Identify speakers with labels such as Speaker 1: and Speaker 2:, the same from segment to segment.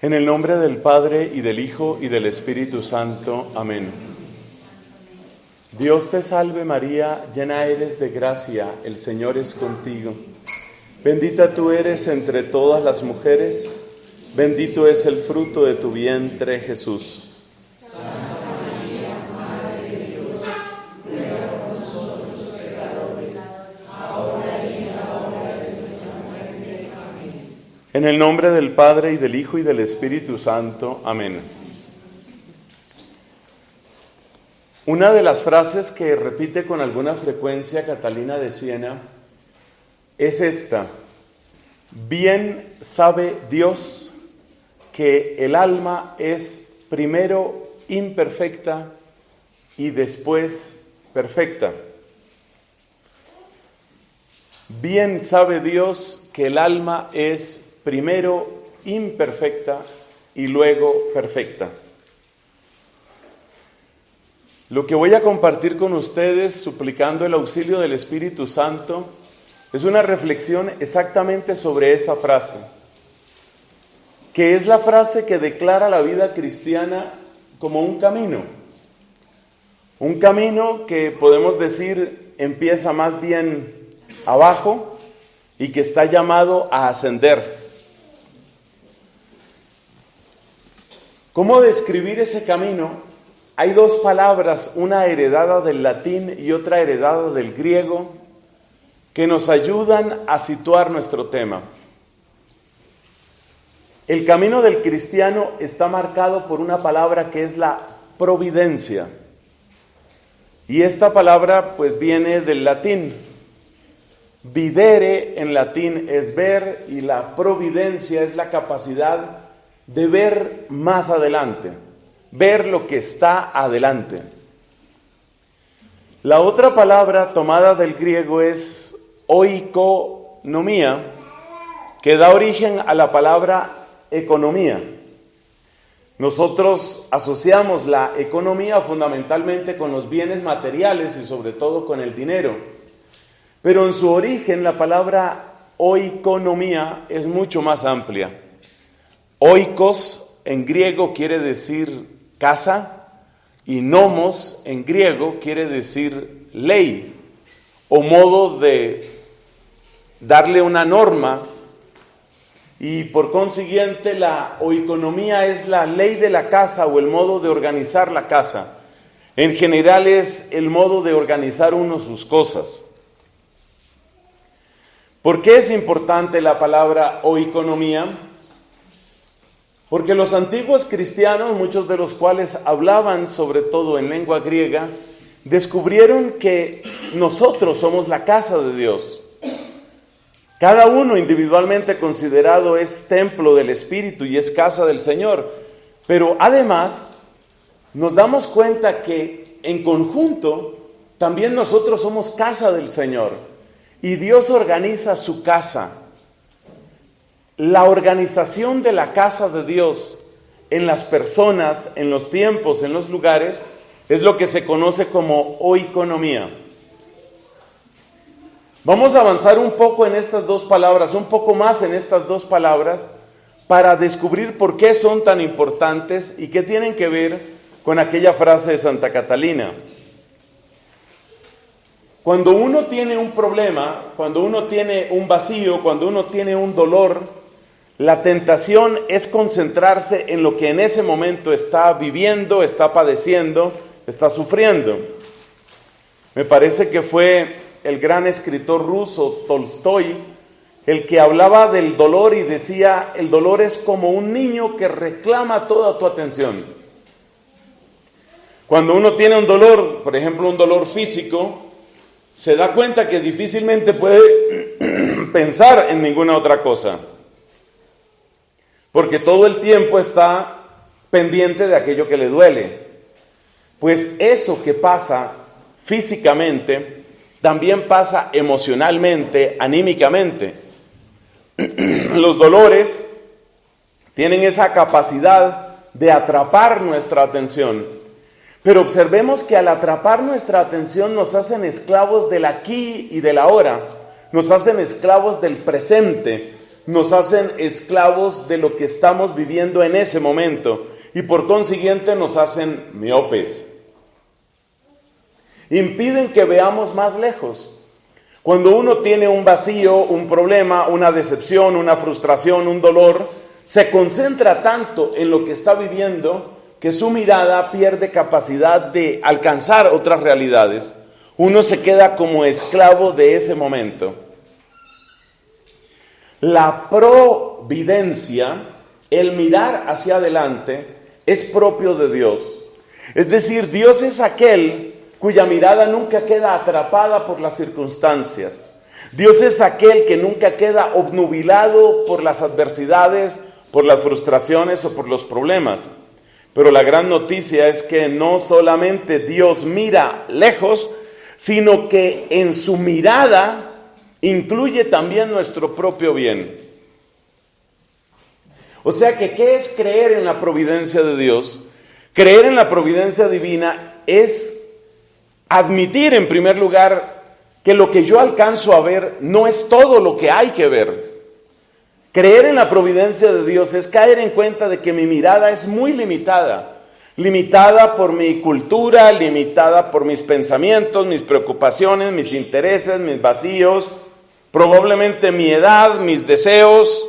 Speaker 1: En el nombre del Padre, y del Hijo, y del Espíritu Santo. Amén. Dios te salve María, llena eres de gracia, el Señor es contigo. Bendita tú eres entre todas las mujeres, bendito es el fruto de tu vientre, Jesús. En el nombre del Padre, y del Hijo, y del Espíritu Santo. Amén. Una de las frases que repite con alguna frecuencia Catalina de Siena es esta: bien sabe Dios que el alma es primero imperfecta y después perfecta. Bien sabe Dios que el alma es primero imperfecta y luego perfecta. Lo que voy a compartir con ustedes, suplicando el auxilio del Espíritu Santo, es una reflexión exactamente sobre esa frase, que es la frase que declara la vida cristiana como un camino que podemos decir empieza más bien abajo y que está llamado a ascender. ¿Cómo describir ese camino? Hay dos palabras, una heredada del latín y otra heredada del griego, que nos ayudan a situar nuestro tema. El camino del cristiano está marcado por una palabra que es la providencia. Y esta palabra pues viene del latín. Videre en latín es ver, y la providencia es la capacidad de ver más adelante, ver lo que está adelante. La otra palabra tomada del griego es oikonomía, que da origen a la palabra economía. Nosotros asociamos la economía fundamentalmente con los bienes materiales y sobre todo con el dinero. Pero en su origen la palabra oikonomía es mucho más amplia. Oikos en griego quiere decir casa y nomos en griego quiere decir ley o modo de darle una norma, y por consiguiente la oikonomía es la ley de la casa o el modo de organizar la casa. En general es el modo de organizar uno sus cosas. ¿Por qué es importante la palabra oikonomía? Porque los antiguos cristianos, muchos de los cuales hablaban sobre todo en lengua griega, descubrieron que nosotros somos la casa de Dios. Cada uno individualmente considerado es templo del Espíritu y es casa del Señor. Pero además nos damos cuenta que en conjunto también nosotros somos casa del Señor. Y Dios organiza su casa. La organización de la casa de Dios en las personas, en los tiempos, en los lugares, es lo que se conoce como oikonomía. Vamos a avanzar un poco en estas dos palabras, un poco más en estas dos palabras, para descubrir por qué son tan importantes y qué tienen que ver con aquella frase de Santa Catalina. Cuando uno tiene un problema, cuando uno tiene un vacío, cuando uno tiene un dolor, la tentación es concentrarse en lo que en ese momento está viviendo, está padeciendo, está sufriendo. Me parece que fue el gran escritor ruso Tolstoy el que hablaba del dolor y decía: el dolor es como un niño que reclama toda tu atención. Cuando uno tiene un dolor, por ejemplo un dolor físico, se da cuenta que difícilmente puede pensar en ninguna otra cosa, porque todo el tiempo está pendiente de aquello que le duele. Pues eso que pasa físicamente, también pasa emocionalmente, anímicamente. Los dolores tienen esa capacidad de atrapar nuestra atención. Pero observemos que al atrapar nuestra atención nos hacen esclavos del aquí y del ahora, nos hacen esclavos del presente, nos hacen esclavos de lo que estamos viviendo en ese momento y por consiguiente nos hacen miopes. Impiden que veamos más lejos. Cuando uno tiene un vacío, un problema, una decepción, una frustración, un dolor, se concentra tanto en lo que está viviendo que su mirada pierde capacidad de alcanzar otras realidades. Uno se queda como esclavo de ese momento. La providencia, el mirar hacia adelante, es propio de Dios. Es decir, Dios es aquel cuya mirada nunca queda atrapada por las circunstancias. Dios es aquel que nunca queda obnubilado por las adversidades, por las frustraciones o por los problemas. Pero la gran noticia es que no solamente Dios mira lejos, sino que en su mirada incluye también nuestro propio bien. O sea que, ¿qué es creer en la providencia de Dios? Creer en la providencia divina es admitir en primer lugar que lo que yo alcanzo a ver no es todo lo que hay que ver. Creer en la providencia de Dios es caer en cuenta de que mi mirada es muy limitada. Limitada por mi cultura, limitada por mis pensamientos, mis preocupaciones, mis intereses, mis vacíos, probablemente mi edad, mis deseos.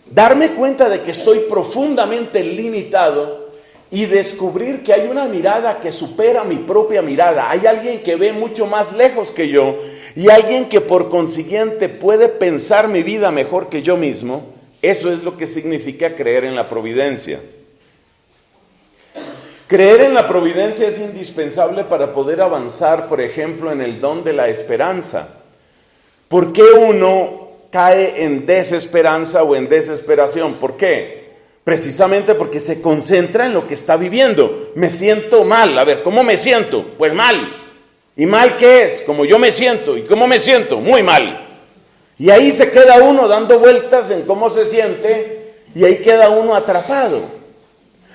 Speaker 1: Darme cuenta de que estoy profundamente limitado y descubrir que hay una mirada que supera mi propia mirada. Hay alguien que ve mucho más lejos que yo y alguien que por consiguiente puede pensar mi vida mejor que yo mismo. Eso es lo que significa creer en la providencia. Creer en la providencia es indispensable para poder avanzar, por ejemplo, en el don de la esperanza. ¿Por qué uno cae en desesperanza o en desesperación? ¿Por qué? Precisamente porque se concentra en lo que está viviendo. Me siento mal. A ver, ¿cómo me siento? Pues mal. ¿Y mal qué es? Como yo me siento. ¿Y cómo me siento? Muy mal. Y ahí se queda uno dando vueltas en cómo se siente y ahí queda uno atrapado.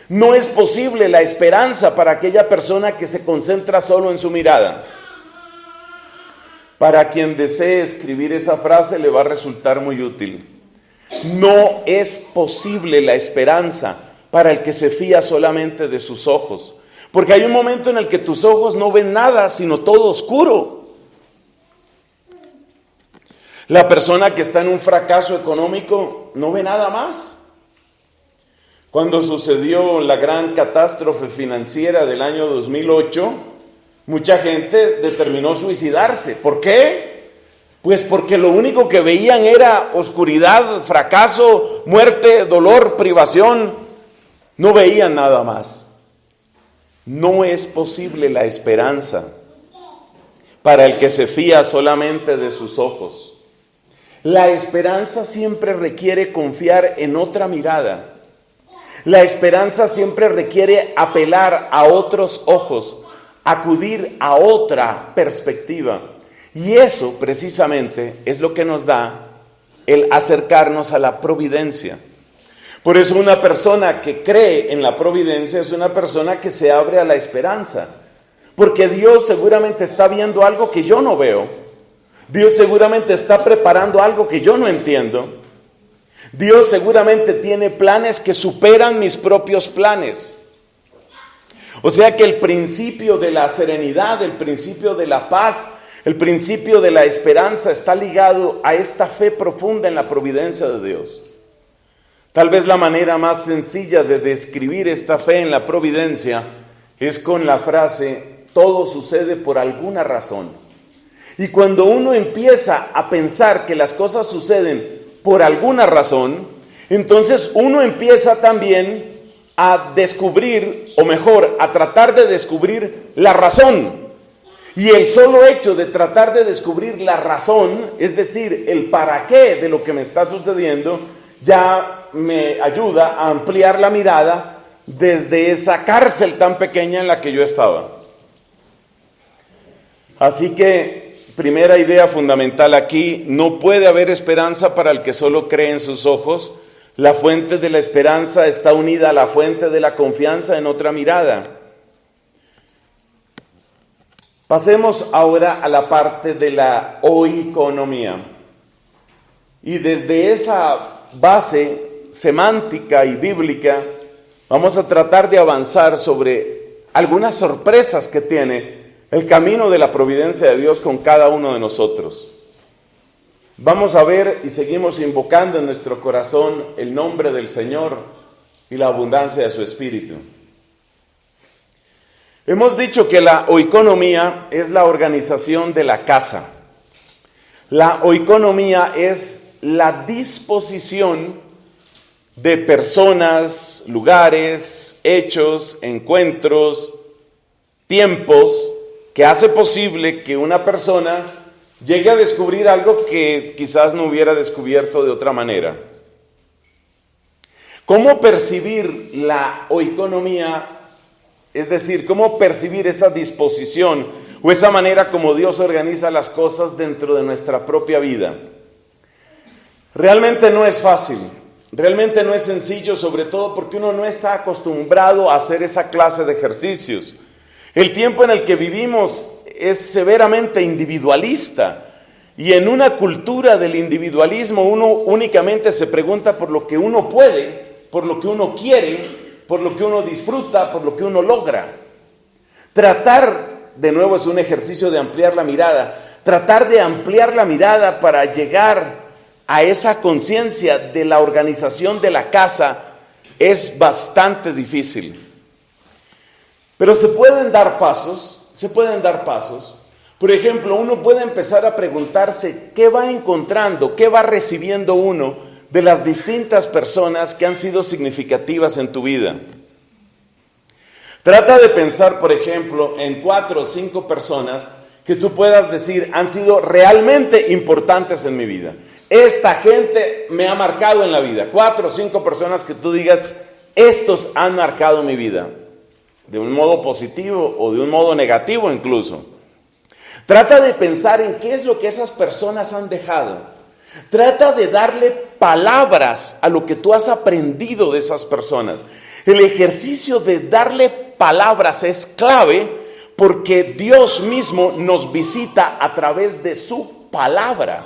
Speaker 1: No es posible la esperanza para aquella persona que se concentra solo en su mirada. Para quien desee escribir esa frase le va a resultar muy útil. No es posible la esperanza para el que se fía solamente de sus ojos. Porque hay un momento en el que tus ojos no ven nada, sino todo oscuro. La persona que está en un fracaso económico no ve nada más. Cuando sucedió la gran catástrofe financiera del año 2008, mucha gente determinó suicidarse. ¿Por qué? Pues porque lo único que veían era oscuridad, fracaso, muerte, dolor, privación. No veían nada más. No es posible la esperanza para el que se fía solamente de sus ojos. La esperanza siempre requiere confiar en otra mirada. La esperanza siempre requiere apelar a otros ojos, acudir a otra perspectiva. Y eso precisamente es lo que nos da el acercarnos a la providencia. Por eso una persona que cree en la providencia es una persona que se abre a la esperanza. Porque Dios seguramente está viendo algo que yo no veo. Dios seguramente está preparando algo que yo no entiendo. Dios seguramente tiene planes que superan mis propios planes. O sea que el principio de la serenidad, el principio de la paz, el principio de la esperanza está ligado a esta fe profunda en la providencia de Dios. Tal vez la manera más sencilla de describir esta fe en la providencia es con la frase: todo sucede por alguna razón. Y cuando uno empieza a pensar que las cosas suceden por alguna razón, entonces uno empieza también a descubrir, o mejor, a tratar de descubrir la razón. Y el solo hecho de tratar de descubrir la razón, es decir, el para qué de lo que me está sucediendo, ya me ayuda a ampliar la mirada desde esa cárcel tan pequeña en la que yo estaba. Así que, primera idea fundamental aquí: no puede haber esperanza para el que solo cree en sus ojos. La fuente de la esperanza está unida a la fuente de la confianza en otra mirada. Pasemos ahora a la parte de la oikonomía. Y desde esa base semántica y bíblica vamos a tratar de avanzar sobre algunas sorpresas que tiene el camino de la providencia de Dios con cada uno de nosotros. Vamos a ver y seguimos invocando en nuestro corazón el nombre del Señor y la abundancia de su Espíritu. Hemos dicho que la oikonomía es la organización de la casa. La oikonomía es la disposición de personas, lugares, hechos, encuentros, tiempos, que hace posible que una persona llegue a descubrir algo que quizás no hubiera descubierto de otra manera. ¿Cómo percibir la oikonomía? Es decir, ¿cómo percibir esa disposición o esa manera como Dios organiza las cosas dentro de nuestra propia vida? Realmente no es fácil, realmente no es sencillo, sobre todo porque uno no está acostumbrado a hacer esa clase de ejercicios. El tiempo en el que vivimos es severamente individualista y en una cultura del individualismo uno únicamente se pregunta por lo que uno puede, por lo que uno quiere, por lo que uno disfruta, por lo que uno logra. Tratar, de nuevo es un ejercicio de ampliar la mirada, tratar de ampliar la mirada para llegar a esa conciencia de la organización de la casa es bastante difícil. Pero se pueden dar pasos. Por ejemplo, uno puede empezar a preguntarse qué va encontrando, qué va recibiendo uno de las distintas personas que han sido significativas en tu vida. Trata de pensar, por ejemplo, en 4 o 5 personas que tú puedas decir han sido realmente importantes en mi vida. Esta gente me ha marcado en la vida. 4 o 5 personas que tú digas, estos han marcado mi vida. De un modo positivo o de un modo negativo incluso. Trata de pensar en qué es lo que esas personas han dejado. Trata de darle palabras a lo que tú has aprendido de esas personas. El ejercicio de darle palabras es clave porque Dios mismo nos visita a través de su palabra.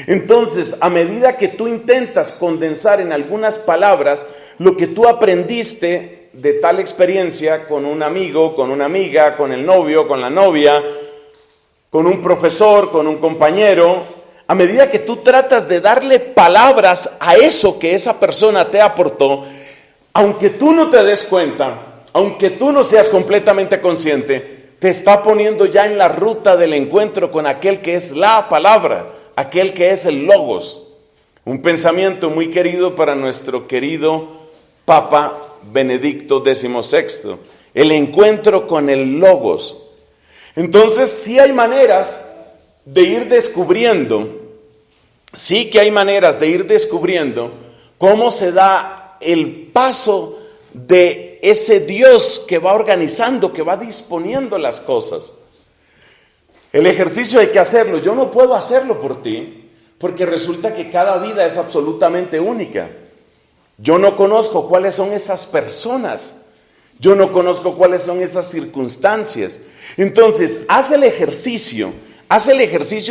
Speaker 1: Entonces, a medida que tú intentas condensar en algunas palabras lo que tú aprendiste de tal experiencia con un amigo, con una amiga, con el novio, con la novia, con un profesor, con un compañero, a medida que tú tratas de darle palabras a eso que esa persona te aportó, aunque tú no te des cuenta, aunque tú no seas completamente consciente, te está poniendo ya en la ruta del encuentro con aquel que es la palabra, aquel que es el logos. Un pensamiento muy querido para nuestro querido Papa Benedicto XVI, el encuentro con el logos. Entonces sí hay maneras de ir descubriendo, cómo se da el paso de ese Dios que va organizando, que va disponiendo las cosas. El ejercicio hay que hacerlo. Yo no puedo hacerlo por ti, porque resulta que cada vida es absolutamente única. Yo no conozco cuáles son esas personas. Yo no conozco cuáles son esas circunstancias. Entonces, haz el ejercicio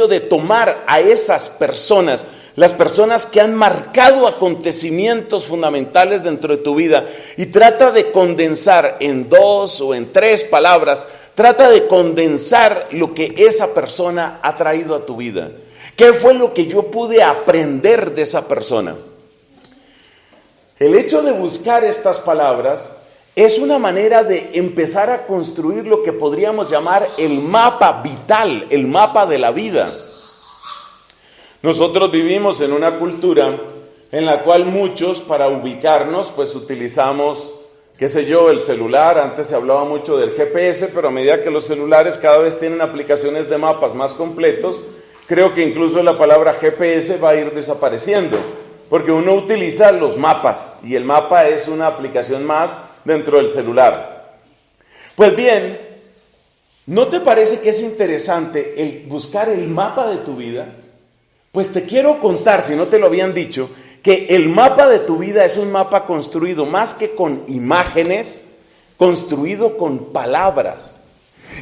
Speaker 1: de tomar a esas personas, las personas que han marcado acontecimientos fundamentales dentro de tu vida, y trata de condensar en 2 o en 3 palabras, trata de condensar lo que esa persona ha traído a tu vida. ¿Qué fue lo que yo pude aprender de esa persona? El hecho de buscar estas palabras es una manera de empezar a construir lo que podríamos llamar el mapa vital, el mapa de la vida. Nosotros vivimos en una cultura en la cual muchos, para ubicarnos, pues utilizamos, el celular. Antes se hablaba mucho del GPS, pero a medida que los celulares cada vez tienen aplicaciones de mapas más completos, creo que incluso la palabra GPS va a ir desapareciendo. Porque uno utiliza los mapas y el mapa es una aplicación más dentro del celular. Pues bien, ¿no te parece que es interesante el buscar el mapa de tu vida? Pues te quiero contar, si no te lo habían dicho, que el mapa de tu vida es un mapa construido más que con imágenes, construido con palabras.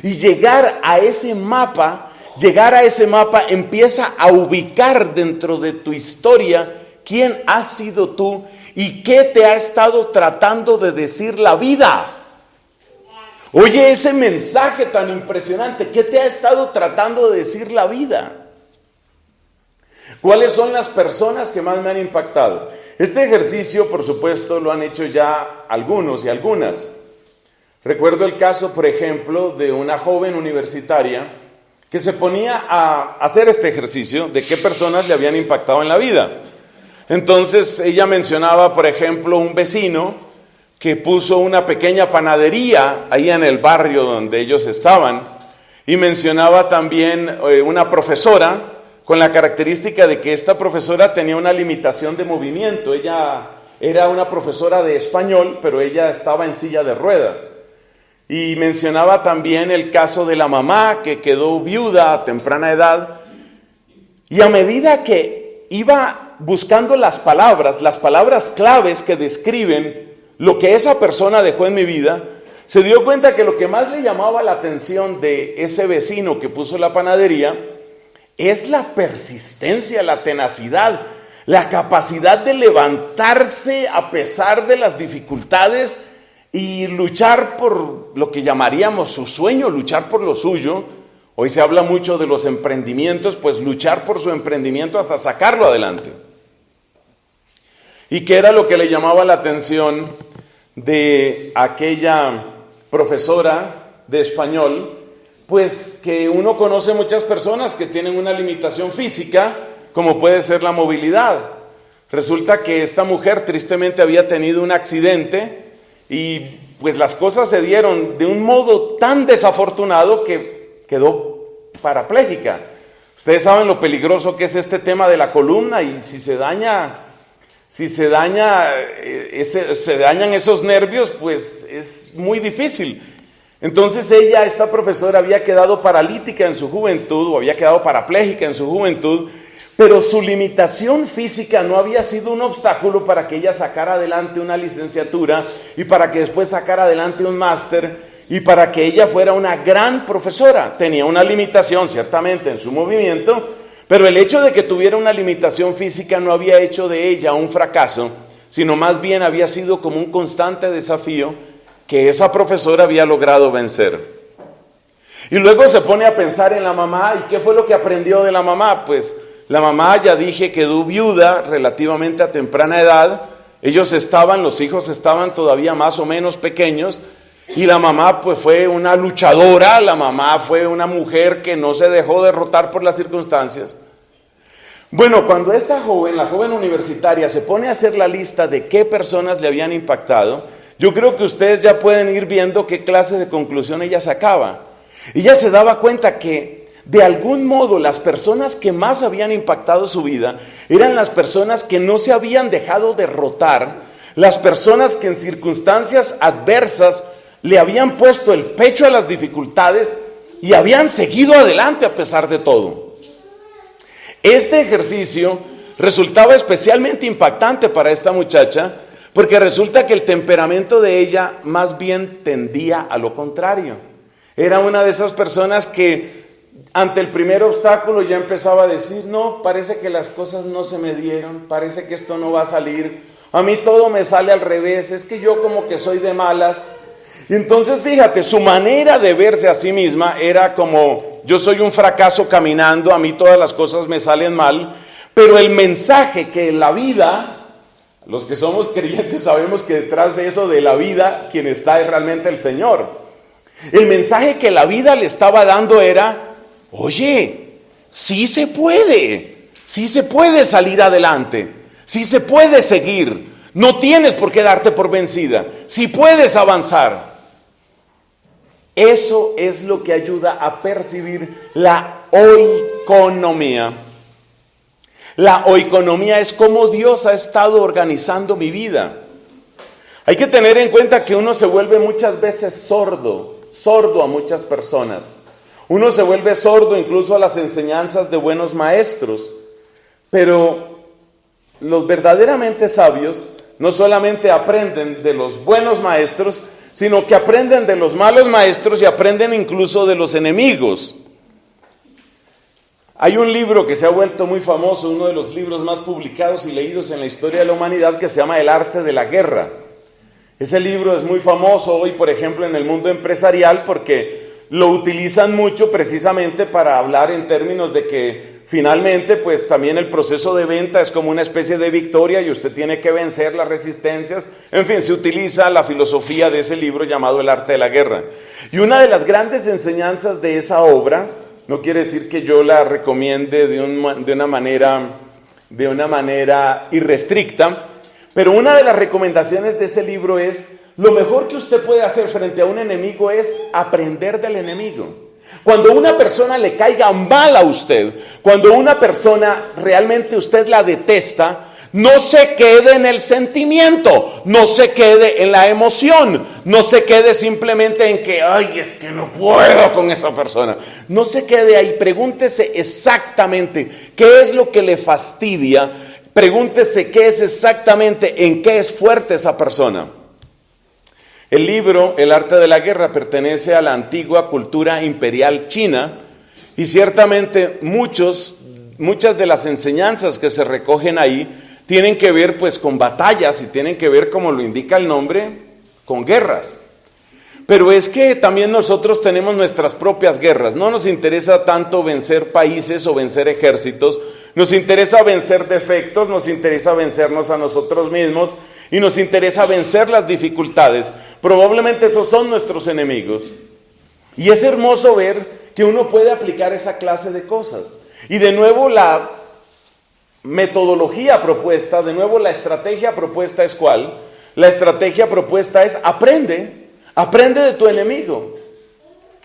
Speaker 1: Y llegar a ese mapa llegar a ese mapa, empieza a ubicar dentro de tu historia quién has sido tú y qué te ha estado tratando de decir la vida. Oye, ese mensaje tan impresionante, ¿qué te ha estado tratando de decir la vida? ¿Cuáles son las personas que más me han impactado? Este ejercicio, por supuesto, lo han hecho ya algunos y algunas. Recuerdo el caso, por ejemplo, de una joven universitaria que se ponía a hacer este ejercicio de qué personas le habían impactado en la vida. Entonces ella mencionaba, por ejemplo, un vecino que puso una pequeña panadería ahí en el barrio donde ellos estaban, y mencionaba también una profesora con la característica de que esta profesora tenía una limitación de movimiento. Ella era una profesora de español, pero ella estaba en silla de ruedas. Y mencionaba también el caso de la mamá que quedó viuda a temprana edad, y a medida que iba buscando las palabras claves que describen lo que esa persona dejó en mi vida, se dio cuenta que lo que más le llamaba la atención de ese vecino que puso la panadería es la persistencia, la tenacidad, la capacidad de levantarse a pesar de las dificultades y luchar por lo que llamaríamos su sueño, luchar por lo suyo. Hoy se habla mucho de los emprendimientos, pues luchar por su emprendimiento hasta sacarlo adelante. ¿Y qué era lo que le llamaba la atención de aquella profesora de español? Pues que uno conoce muchas personas que tienen una limitación física, como puede ser la movilidad. Resulta que esta mujer tristemente había tenido un accidente y pues las cosas se dieron de un modo tan desafortunado que quedó parapléjica. Ustedes saben lo peligroso que es este tema de la columna, y si se dañan esos nervios, pues es muy difícil. Entonces esta profesora había quedado paralítica en su juventud, o había quedado parapléjica en su juventud, pero su limitación física no había sido un obstáculo para que ella sacara adelante una licenciatura y para que después sacara adelante un máster y para que ella fuera una gran profesora. Tenía una limitación ciertamente en su movimiento, pero el hecho de que tuviera una limitación física no había hecho de ella un fracaso, sino más bien había sido como un constante desafío que esa profesora había logrado vencer. Y luego se pone a pensar en la mamá, ¿y qué fue lo que aprendió de la mamá? Pues la mamá, ya dije, quedó viuda relativamente a temprana edad. Los hijos estaban todavía más o menos pequeños, y la mamá pues fue una luchadora, la mamá fue una mujer que no se dejó derrotar por las circunstancias. Bueno, cuando esta joven, la joven universitaria, se pone a hacer la lista de qué personas le habían impactado, yo creo que ustedes ya pueden ir viendo qué clase de conclusión ella sacaba. Ella se daba cuenta que de algún modo las personas que más habían impactado su vida eran las personas que no se habían dejado derrotar, las personas que en circunstancias adversas le habían puesto el pecho a las dificultades y habían seguido adelante a pesar de todo. Este ejercicio resultaba especialmente impactante para esta muchacha, porque resulta que el temperamento de ella más bien tendía a lo contrario. Era una de esas personas que ante el primer obstáculo ya empezaba a decir, no, parece que las cosas no se me dieron, parece que esto no va a salir, a mí todo me sale al revés, es que yo como que soy de malas. Y entonces fíjate, su manera de verse a sí misma era como, yo soy un fracaso caminando, a mí todas las cosas me salen mal, pero el mensaje que la vida... Los que somos creyentes sabemos que detrás de eso de la vida, quien está es realmente el Señor. El mensaje que la vida le estaba dando era, oye, sí se puede salir adelante, sí se puede seguir, no tienes por qué darte por vencida, sí puedes avanzar. Eso es lo que ayuda a percibir la oikonomía. La oikonomía es cómo Dios ha estado organizando mi vida. Hay que tener en cuenta que uno se vuelve muchas veces sordo a muchas personas. Uno se vuelve sordo incluso a las enseñanzas de buenos maestros. Pero los verdaderamente sabios no solamente aprenden de los buenos maestros, sino que aprenden de los malos maestros y aprenden incluso de los enemigos. Hay un libro que se ha vuelto muy famoso, uno de los libros más publicados y leídos en la historia de la humanidad, que se llama El arte de la guerra. Ese libro es muy famoso hoy, por ejemplo, en el mundo empresarial, porque lo utilizan mucho precisamente para hablar en términos de que finalmente, pues también el proceso de venta es como una especie de victoria y usted tiene que vencer las resistencias. En fin, se utiliza la filosofía de ese libro llamado El arte de la guerra. Y una de las grandes enseñanzas de esa obra, no quiere decir que yo la recomiende de una manera irrestricta, pero una de las recomendaciones de ese libro es: lo mejor que usted puede hacer frente a un enemigo es aprender del enemigo. Cuando una persona le caiga mal a usted, cuando una persona realmente usted la detesta, no se quede en el sentimiento, no se quede en la emoción, no se quede simplemente en que, ay, es que no puedo con esa persona. No se quede ahí, pregúntese exactamente qué es lo que le fastidia, pregúntese qué es exactamente, en qué es fuerte esa persona. El libro El arte de la guerra pertenece a la antigua cultura imperial china y ciertamente muchas de las enseñanzas que se recogen ahí tienen que ver pues con batallas y tienen que ver, como lo indica el nombre, con guerras. Pero es que también nosotros tenemos nuestras propias guerras. No nos interesa tanto vencer países o vencer ejércitos, nos interesa vencer defectos, nos interesa vencernos a nosotros mismos y nos interesa vencer las dificultades. Probablemente esos son nuestros enemigos. Y es hermoso ver que uno puede aplicar esa clase de cosas. Y de nuevo la metodología propuesta, de nuevo la estrategia propuesta es ¿cuál? La estrategia propuesta es aprende de tu enemigo.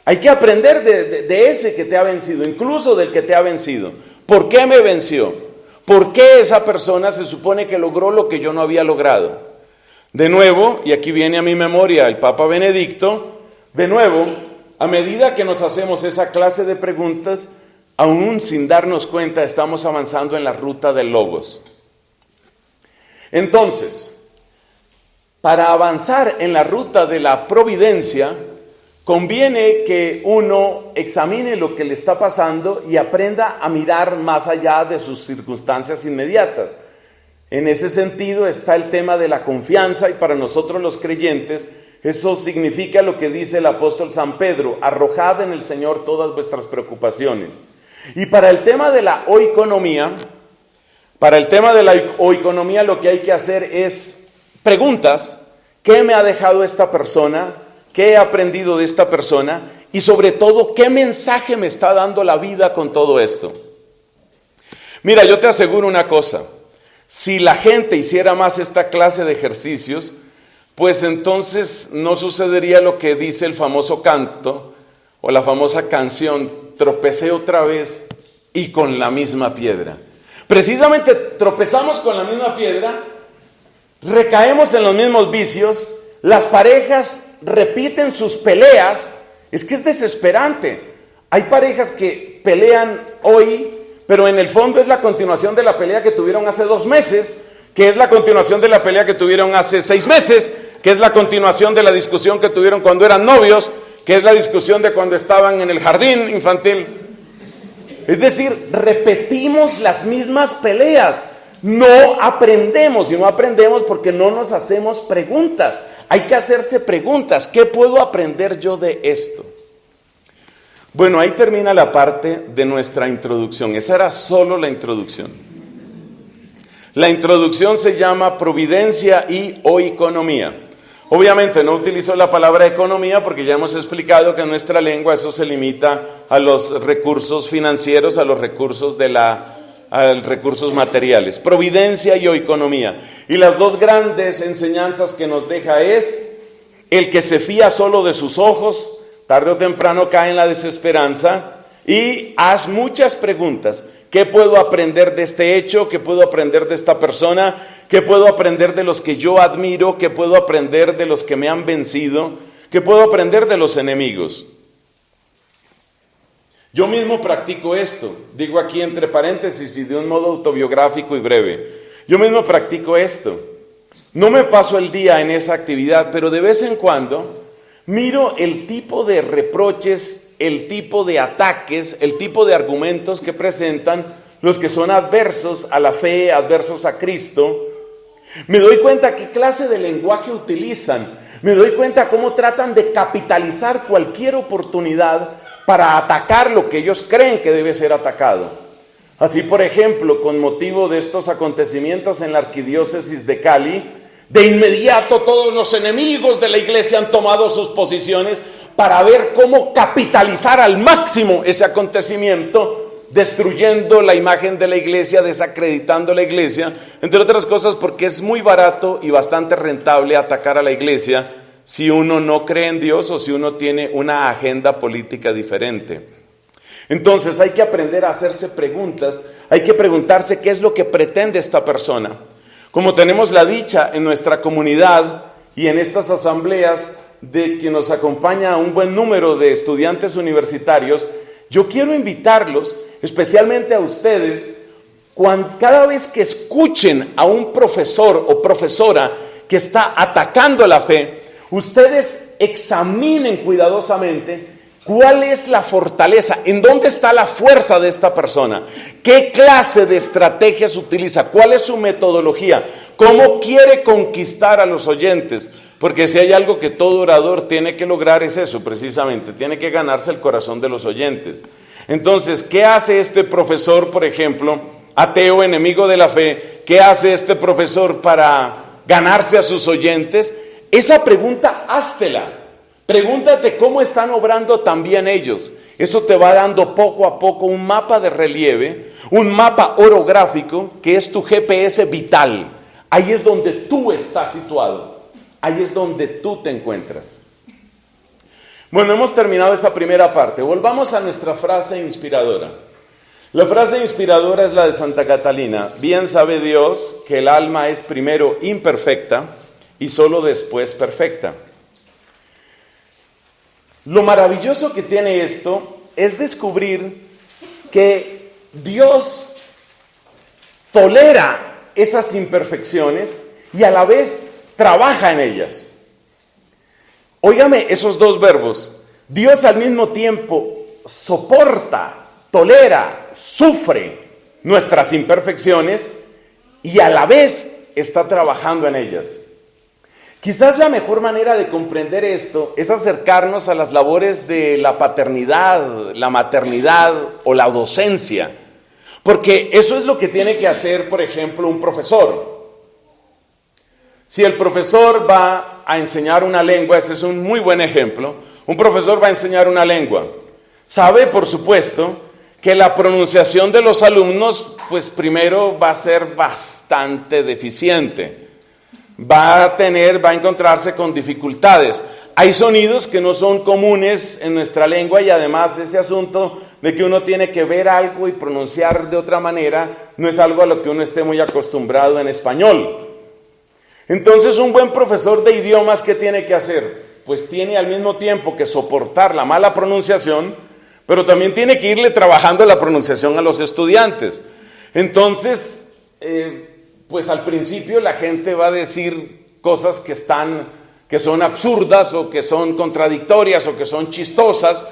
Speaker 1: Hay que aprender de ese que te ha vencido, incluso del que te ha vencido. ¿Por qué me venció? ¿Por qué esa persona se supone que logró lo que yo no había logrado? De nuevo, y aquí viene a mi memoria el Papa Benedicto, de nuevo, a medida que nos hacemos esa clase de preguntas, aún sin darnos cuenta, estamos avanzando en la ruta del logos. Entonces, para avanzar en la ruta de la providencia, conviene que uno examine lo que le está pasando y aprenda a mirar más allá de sus circunstancias inmediatas. En ese sentido está el tema de la confianza, y para nosotros los creyentes eso significa lo que dice el apóstol San Pedro: arrojad en el Señor todas vuestras preocupaciones. Y para el tema de la oikonomía, lo que hay que hacer es preguntas: ¿qué me ha dejado esta persona? ¿Qué he aprendido de esta persona? Y sobre todo, ¿qué mensaje me está dando la vida con todo esto? Mira, yo te aseguro una cosa: si la gente hiciera más esta clase de ejercicios, pues entonces no sucedería lo que dice el famoso canto o la famosa canción: tropecé otra vez y con la misma piedra. Precisamente tropezamos con la misma piedra, recaemos en los mismos vicios, las parejas repiten sus peleas. Es que es desesperante. Hay parejas que pelean hoy, pero en el fondo es la continuación de la pelea que tuvieron hace 2 meses, que es la continuación de la pelea que tuvieron hace 6 meses, que es la continuación de la discusión que tuvieron cuando eran novios, que es la discusión de cuando estaban en el jardín infantil. Es decir, repetimos las mismas peleas. No aprendemos, y no aprendemos porque no nos hacemos preguntas. Hay que hacerse preguntas. ¿Qué puedo aprender yo de esto? Bueno, ahí termina la parte de nuestra introducción. Esa era solo la introducción. La introducción se llama providencia y oikonomía. Obviamente no utilizo la palabra economía porque ya hemos explicado que en nuestra lengua eso se limita a los recursos financieros, a los recursos recursos materiales. Providencia y oikonomía. Y las dos grandes enseñanzas que nos deja es: el que se fía solo de sus ojos, tarde o temprano cae en la desesperanza, y haz muchas preguntas. ¿Qué puedo aprender de este hecho? ¿Qué puedo aprender de esta persona? ¿Qué puedo aprender de los que yo admiro? ¿Qué puedo aprender de los que me han vencido? ¿Qué puedo aprender de los enemigos? Yo mismo practico esto, digo aquí entre paréntesis y de un modo autobiográfico y breve. Yo mismo practico esto. No me paso el día en esa actividad, pero de vez en cuando miro el tipo de reproches el tipo de ataques, el tipo de argumentos que presentan los que son adversos a la fe, adversos a Cristo. Me doy cuenta qué clase de lenguaje utilizan. Me doy cuenta cómo tratan de capitalizar cualquier oportunidad para atacar lo que ellos creen que debe ser atacado. Así, por ejemplo, con motivo de estos acontecimientos en la arquidiócesis de Cali, de inmediato todos los enemigos de la iglesia han tomado sus posiciones para ver cómo capitalizar al máximo ese acontecimiento, destruyendo la imagen de la iglesia, desacreditando la iglesia, entre otras cosas porque es muy barato y bastante rentable atacar a la iglesia si uno no cree en Dios o si uno tiene una agenda política diferente. Entonces hay que aprender a hacerse preguntas, hay que preguntarse qué es lo que pretende esta persona. Como tenemos la dicha en nuestra comunidad y en estas asambleas de que nos acompaña un buen número de estudiantes universitarios, yo quiero invitarlos, especialmente a ustedes, cada vez que escuchen a un profesor o profesora que está atacando la fe, ustedes examinen cuidadosamente cuál es la fortaleza, en dónde está la fuerza de esta persona, qué clase de estrategias utiliza, cuál es su metodología, cómo quiere conquistar a los oyentes. Porque si hay algo que todo orador tiene que lograr es eso precisamente, tiene que ganarse el corazón de los oyentes. Entonces, ¿qué hace este profesor, por ejemplo, ateo, enemigo de la fe? ¿Qué hace este profesor para ganarse a sus oyentes? Esa pregunta, háztela. Pregúntate cómo están obrando también ellos. Eso te va dando poco a poco un mapa de relieve, un mapa orográfico que es tu GPS vital. Ahí es donde tú estás situado. Ahí es donde tú te encuentras. Bueno, hemos terminado esa primera parte. Volvamos a nuestra frase inspiradora. La frase inspiradora es la de Santa Catalina. Bien sabe Dios que el alma es primero imperfecta y solo después perfecta. Lo maravilloso que tiene esto es descubrir que Dios tolera esas imperfecciones y a la vez trabaja en ellas. Óigame esos dos verbos. Dios al mismo tiempo soporta, tolera, sufre nuestras imperfecciones y a la vez está trabajando en ellas. Quizás la mejor manera de comprender esto es acercarnos a las labores de la paternidad, la maternidad o la docencia, porque eso es lo que tiene que hacer, por ejemplo, un profesor. Si el profesor va a enseñar una lengua, ese es un muy buen ejemplo, un profesor va a enseñar una lengua. Sabe, por supuesto, que la pronunciación de los alumnos, pues primero va a ser bastante deficiente. Va a encontrarse con dificultades. Hay sonidos que no son comunes en nuestra lengua y además ese asunto de que uno tiene que ver algo y pronunciar de otra manera no es algo a lo que uno esté muy acostumbrado en español. Entonces, un buen profesor de idiomas, ¿qué tiene que hacer? Pues tiene al mismo tiempo que soportar la mala pronunciación, pero también tiene que irle trabajando la pronunciación a los estudiantes. Entonces, pues al principio la gente va a decir cosas que son absurdas o que son contradictorias o que son chistosas.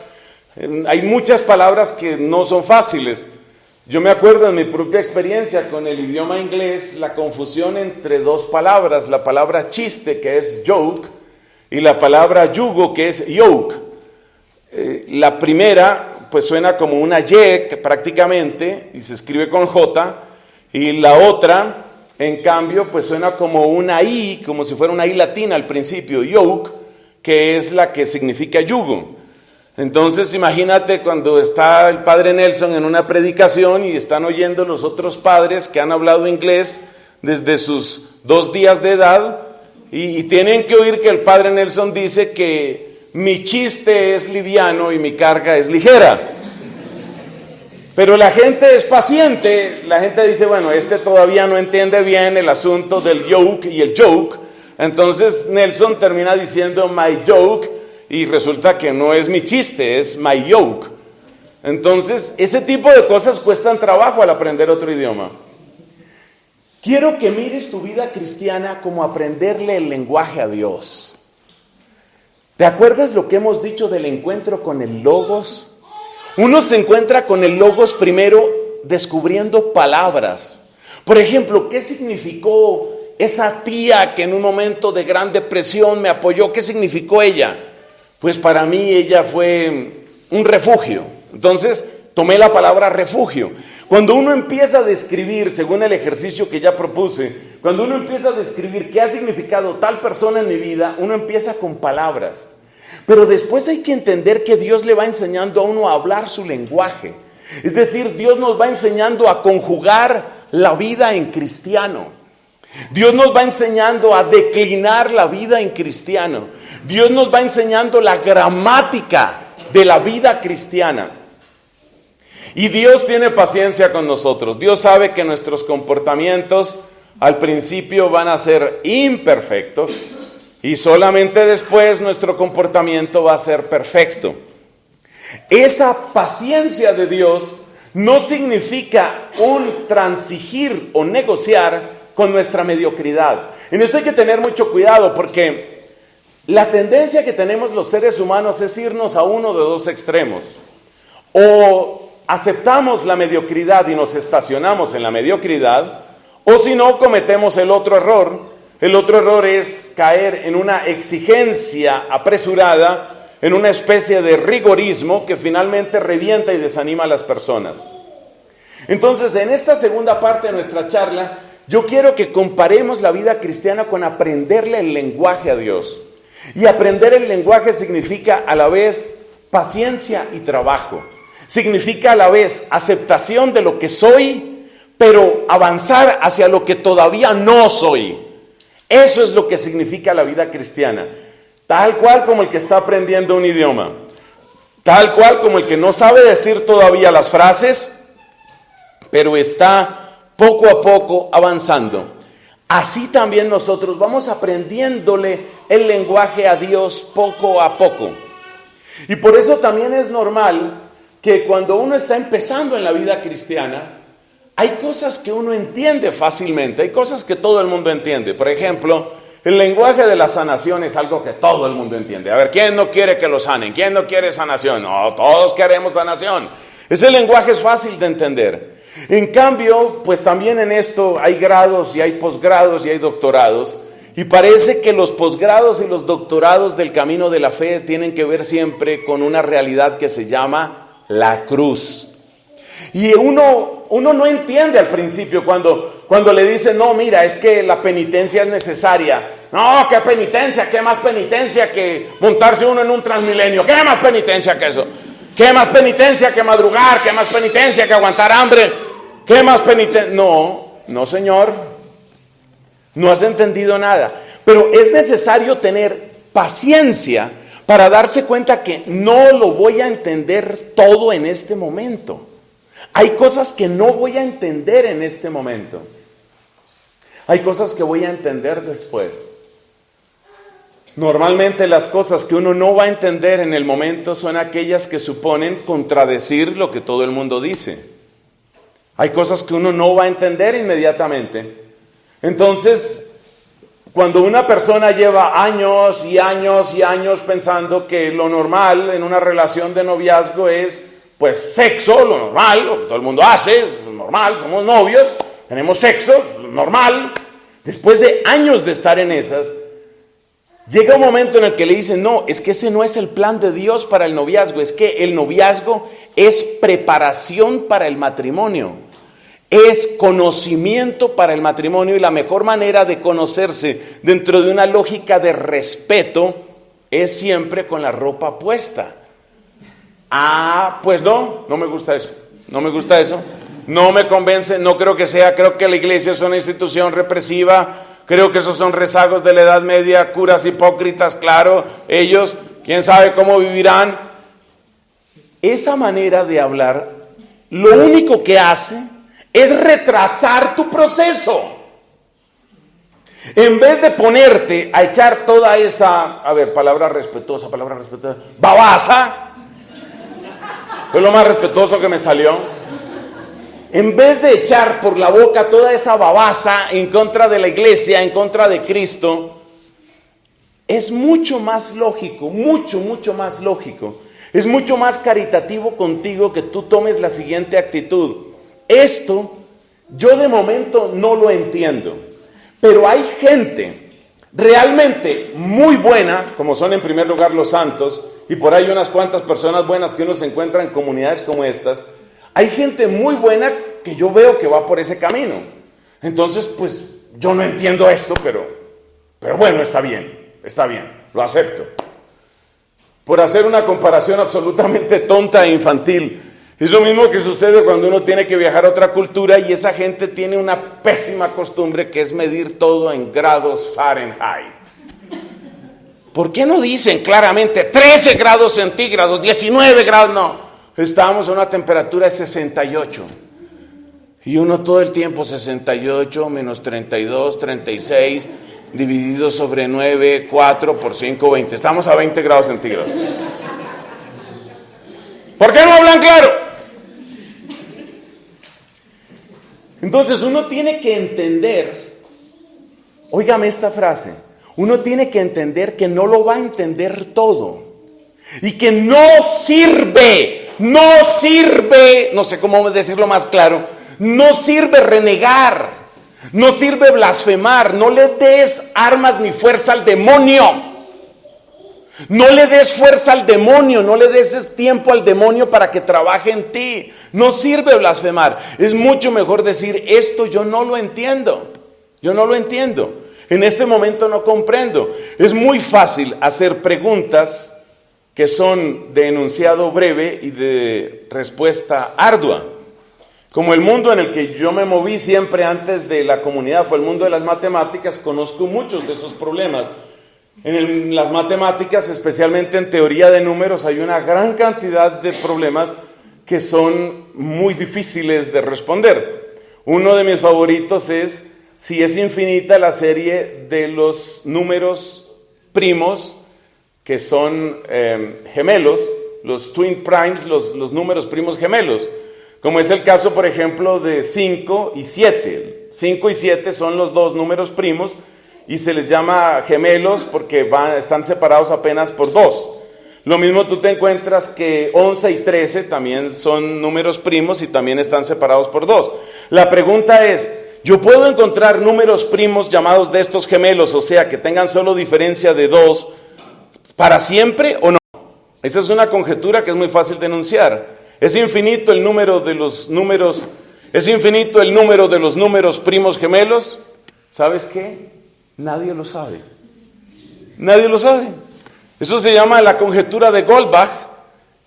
Speaker 1: Hay muchas palabras que no son fáciles. Yo me acuerdo en mi propia experiencia con el idioma inglés, la confusión entre dos palabras, la palabra chiste, que es joke, y la palabra yugo, que es yoke. La primera, pues suena como una Y prácticamente, y se escribe con J, y la otra, en cambio, pues suena como una I, como si fuera una I latina al principio, yoke, que es la que significa yugo. Entonces imagínate cuando está el padre Nelson en una predicación y están oyendo los otros padres que han hablado inglés desde sus 2 días de edad y tienen que oír que el padre Nelson dice que mi chiste es liviano y mi carga es ligera. Pero la gente es paciente, la gente dice, bueno, este todavía no entiende bien el asunto del yoke y el joke. Entonces Nelson termina diciendo my joke y resulta que no es mi chiste, es my yoke. Entonces, ese tipo de cosas cuestan trabajo al aprender otro idioma. Quiero que mires tu vida cristiana como aprenderle el lenguaje a Dios. ¿Te acuerdas lo que hemos dicho del encuentro con el Logos? Uno se encuentra con el Logos primero descubriendo palabras. Por ejemplo, ¿qué significó esa tía que en un momento de gran depresión me apoyó? ¿Qué significó ella? Pues para mí ella fue un refugio. Entonces tomé la palabra refugio. Cuando uno empieza a describir, según el ejercicio que ya propuse, cuando uno empieza a describir qué ha significado tal persona en mi vida, uno empieza con palabras. Pero después hay que entender que Dios le va enseñando a uno a hablar su lenguaje. Es decir, Dios nos va enseñando a conjugar la vida en cristiano. Dios nos va enseñando a declinar la vida en cristiano. Dios nos va enseñando la gramática de la vida cristiana. Y Dios tiene paciencia con nosotros. Dios sabe que nuestros comportamientos al principio van a ser imperfectos y solamente después nuestro comportamiento va a ser perfecto. Esa paciencia de Dios no significa un transigir o negociar con nuestra mediocridad. En esto hay que tener mucho cuidado porque la tendencia que tenemos los seres humanos es irnos a uno de dos extremos. O aceptamos la mediocridad y nos estacionamos en la mediocridad, o si no, cometemos el otro error. El otro error es caer en una exigencia apresurada, en una especie de rigorismo que finalmente revienta y desanima a las personas. Entonces, en esta segunda parte de nuestra charla, yo quiero que comparemos la vida cristiana con aprenderle el lenguaje a Dios. Y aprender el lenguaje significa a la vez paciencia y trabajo. Significa a la vez aceptación de lo que soy, pero avanzar hacia lo que todavía no soy. Eso es lo que significa la vida cristiana. Tal cual como el que está aprendiendo un idioma. Tal cual como el que no sabe decir todavía las frases, pero está poco a poco avanzando. Así también nosotros vamos aprendiéndole el lenguaje a Dios poco a poco. Y por eso también es normal que cuando uno está empezando en la vida cristiana, hay cosas que uno entiende fácilmente, hay cosas que todo el mundo entiende. Por ejemplo, el lenguaje de la sanación es algo que todo el mundo entiende. A ver, ¿quién no quiere que lo sanen? ¿Quién no quiere sanación? No, todos queremos sanación. Ese lenguaje es fácil de entender. En cambio, pues también en esto hay grados y hay posgrados y hay doctorados. Y parece que los posgrados y los doctorados del camino de la fe tienen que ver siempre con una realidad que se llama la cruz. Y uno no entiende al principio cuando le dicen, no, mira, es que la penitencia es necesaria. No, ¿qué penitencia? ¿Qué más penitencia que montarse uno en un Transmilenio? ¿Qué más penitencia que eso? ¿Qué más penitencia que madrugar? ¿Qué más penitencia que aguantar hambre? ¿Qué más penitencia? No, señor. No has entendido nada. Pero es necesario tener paciencia para darse cuenta que no lo voy a entender todo en este momento. Hay cosas que no voy a entender en este momento. Hay cosas que voy a entender después. Normalmente las cosas que uno no va a entender en el momento son aquellas que suponen contradecir lo que todo el mundo dice. Hay cosas que uno no va a entender inmediatamente. Entonces, cuando una persona lleva años y años y años pensando que lo normal en una relación de noviazgo es, pues, sexo, lo normal, lo que todo el mundo hace, lo normal, somos novios, tenemos sexo, lo normal. Después de años de estar en esas, llega un momento en el que le dicen, no, es que ese no es el plan de Dios para el noviazgo, es que el noviazgo es preparación para el matrimonio. Es conocimiento para el matrimonio y la mejor manera de conocerse dentro de una lógica de respeto es siempre con la ropa puesta. Pues no me gusta eso, no me convence, no creo que sea, creo que la iglesia es una institución represiva, creo que esos son rezagos de la Edad Media, curas hipócritas, claro, ellos, quién sabe cómo vivirán. Esa manera de hablar, lo único que hace es retrasar tu proceso. En vez de ponerte a echar toda esa, palabra respetuosa, babaza, fue lo más respetuoso que me salió. En vez de echar por la boca toda esa babaza en contra de la iglesia, en contra de Cristo, es mucho más lógico, mucho más lógico. Es mucho más caritativo contigo que tú tomes la siguiente actitud. Esto, yo de momento no lo entiendo, pero hay gente realmente muy buena, como son en primer lugar los santos, y por ahí unas cuantas personas buenas que uno se encuentra en comunidades como estas. Hay gente muy buena que yo veo que va por ese camino. Entonces, pues, yo no entiendo esto, pero bueno, está bien, lo acepto. Por hacer una comparación absolutamente tonta e infantil, es lo mismo que sucede cuando uno tiene que viajar a otra cultura y esa gente tiene una pésima costumbre que es medir todo en grados Fahrenheit. ¿Por qué no dicen claramente 13 grados centígrados, 19 grados? No, estábamos a una temperatura de 68. Y uno todo el tiempo 68 menos 32, 36, dividido sobre 9, 4 por 5, 20. Estamos a 20 grados centígrados. ¿Por qué no hablan claro? Entonces uno tiene que entender, óigame esta frase, uno tiene que entender que no lo va a entender todo. Y que no sirve, no sé cómo decirlo más claro, no sirve renegar, no sirve blasfemar, no le des armas ni fuerza al demonio. No le des fuerza al demonio, no le des tiempo al demonio para que trabaje en ti. No sirve blasfemar. Es mucho mejor decir, esto yo no lo entiendo. En este momento no comprendo. Es muy fácil hacer preguntas que son de enunciado breve y de respuesta ardua. Como el mundo en el que yo me moví siempre antes de la comunidad fue el mundo de las matemáticas, conozco muchos de esos problemas. En las matemáticas, especialmente en teoría de números, hay una gran cantidad de problemas que son muy difíciles de responder. Uno de mis favoritos es si es infinita la serie de los números primos que son gemelos, los twin primes, los números primos gemelos, como es el caso, por ejemplo, de 5 y 7. 5 y 7 son los dos números primos y se les llama gemelos porque están separados apenas por 2. Lo mismo tú te encuentras que 11 y 13 también son números primos y también están separados por 2. La pregunta es, ¿yo puedo encontrar números primos llamados de estos gemelos, o sea, que tengan solo diferencia de 2 para siempre o no? Esa es una conjetura que es muy fácil de enunciar. ¿Es infinito el número de los números? ¿Es infinito el número de los números primos gemelos? ¿Sabes qué? Nadie lo sabe. Eso se llama la conjetura de Goldbach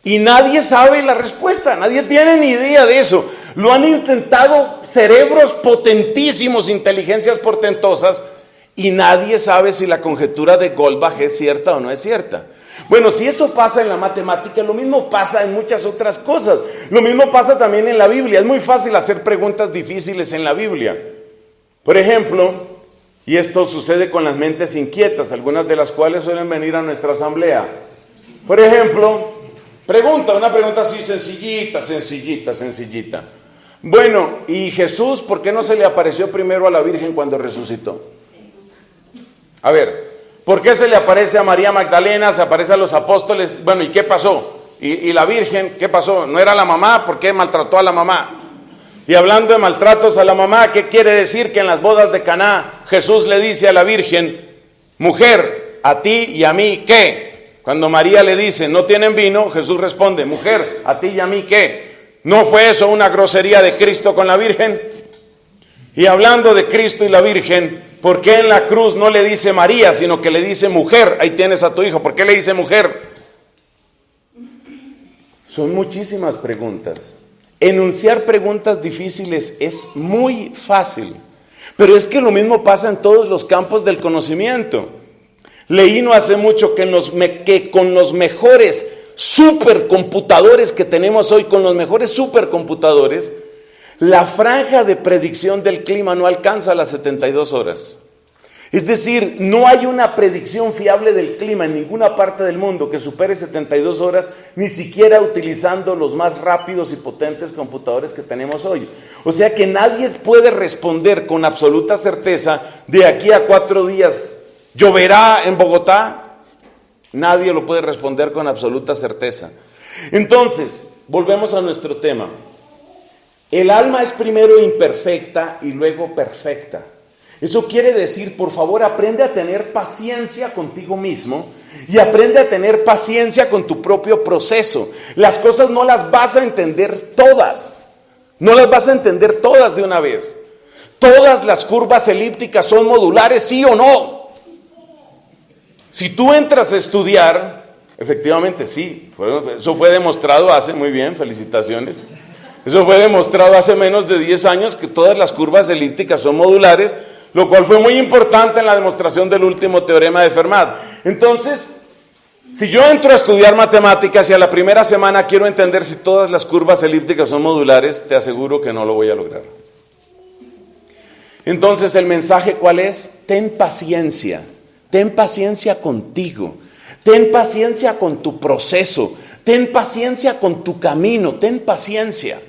Speaker 1: y nadie sabe la respuesta. Nadie tiene ni idea de eso. Lo han intentado cerebros potentísimos, inteligencias portentosas, y nadie sabe si la conjetura de Goldbach es cierta o no es cierta. Bueno, si eso pasa en la matemática, lo mismo pasa en muchas otras cosas. Lo mismo pasa también en la Biblia. Es muy fácil hacer preguntas difíciles en la Biblia. Por ejemplo, y esto sucede con las mentes inquietas, algunas de las cuales suelen venir a nuestra asamblea. Por ejemplo, una pregunta así sencillita. Bueno, ¿y Jesús por qué no se le apareció primero a la Virgen cuando resucitó? A ver, ¿por qué se le aparece a María Magdalena, se aparece a los apóstoles? Bueno, ¿y qué pasó? ¿Y la Virgen qué pasó? ¿No era la mamá? ¿Por qué maltrató a la mamá? Y hablando de maltratos a la mamá, ¿qué quiere decir que en las bodas de Caná Jesús le dice a la Virgen, mujer, a ti y a mí, ¿qué? Cuando María le dice, no tienen vino, Jesús responde, mujer, a ti y a mí, ¿qué? ¿No fue eso una grosería de Cristo con la Virgen? Y hablando de Cristo y la Virgen, ¿por qué en la cruz no le dice María, sino que le dice mujer? Ahí tienes a tu hijo. ¿Por qué le dice mujer? Son muchísimas preguntas. Enunciar preguntas difíciles es muy fácil, pero es que lo mismo pasa en todos los campos del conocimiento. Leí no hace mucho que con los mejores supercomputadores que tenemos hoy, la franja de predicción del clima no alcanza las 72 horas. Es decir, no hay una predicción fiable del clima en ninguna parte del mundo que supere 72 horas, ni siquiera utilizando los más rápidos y potentes computadores que tenemos hoy. O sea que nadie puede responder con absoluta certeza de aquí a 4 días ¿Lloverá en Bogotá? Nadie lo puede responder con absoluta certeza. Entonces, volvemos a nuestro tema. El alma es primero imperfecta y luego perfecta. Eso quiere decir, por favor, aprende a tener paciencia contigo mismo y aprende a tener paciencia con tu propio proceso. Las cosas no las vas a entender todas. No las vas a entender todas de una vez. Todas las curvas elípticas son modulares, ¿sí o no? Si tú entras a estudiar, efectivamente sí, eso fue demostrado muy bien, felicitaciones. Eso fue demostrado hace menos de 10 años que todas las curvas elípticas son modulares, lo cual fue muy importante en la demostración del último teorema de Fermat. Entonces, si yo entro a estudiar matemáticas y a la primera semana quiero entender si todas las curvas elípticas son modulares, te aseguro que no lo voy a lograr. Entonces, ¿el mensaje cuál es? Ten paciencia contigo, ten paciencia con tu proceso, ten paciencia con tu camino, ten paciencia.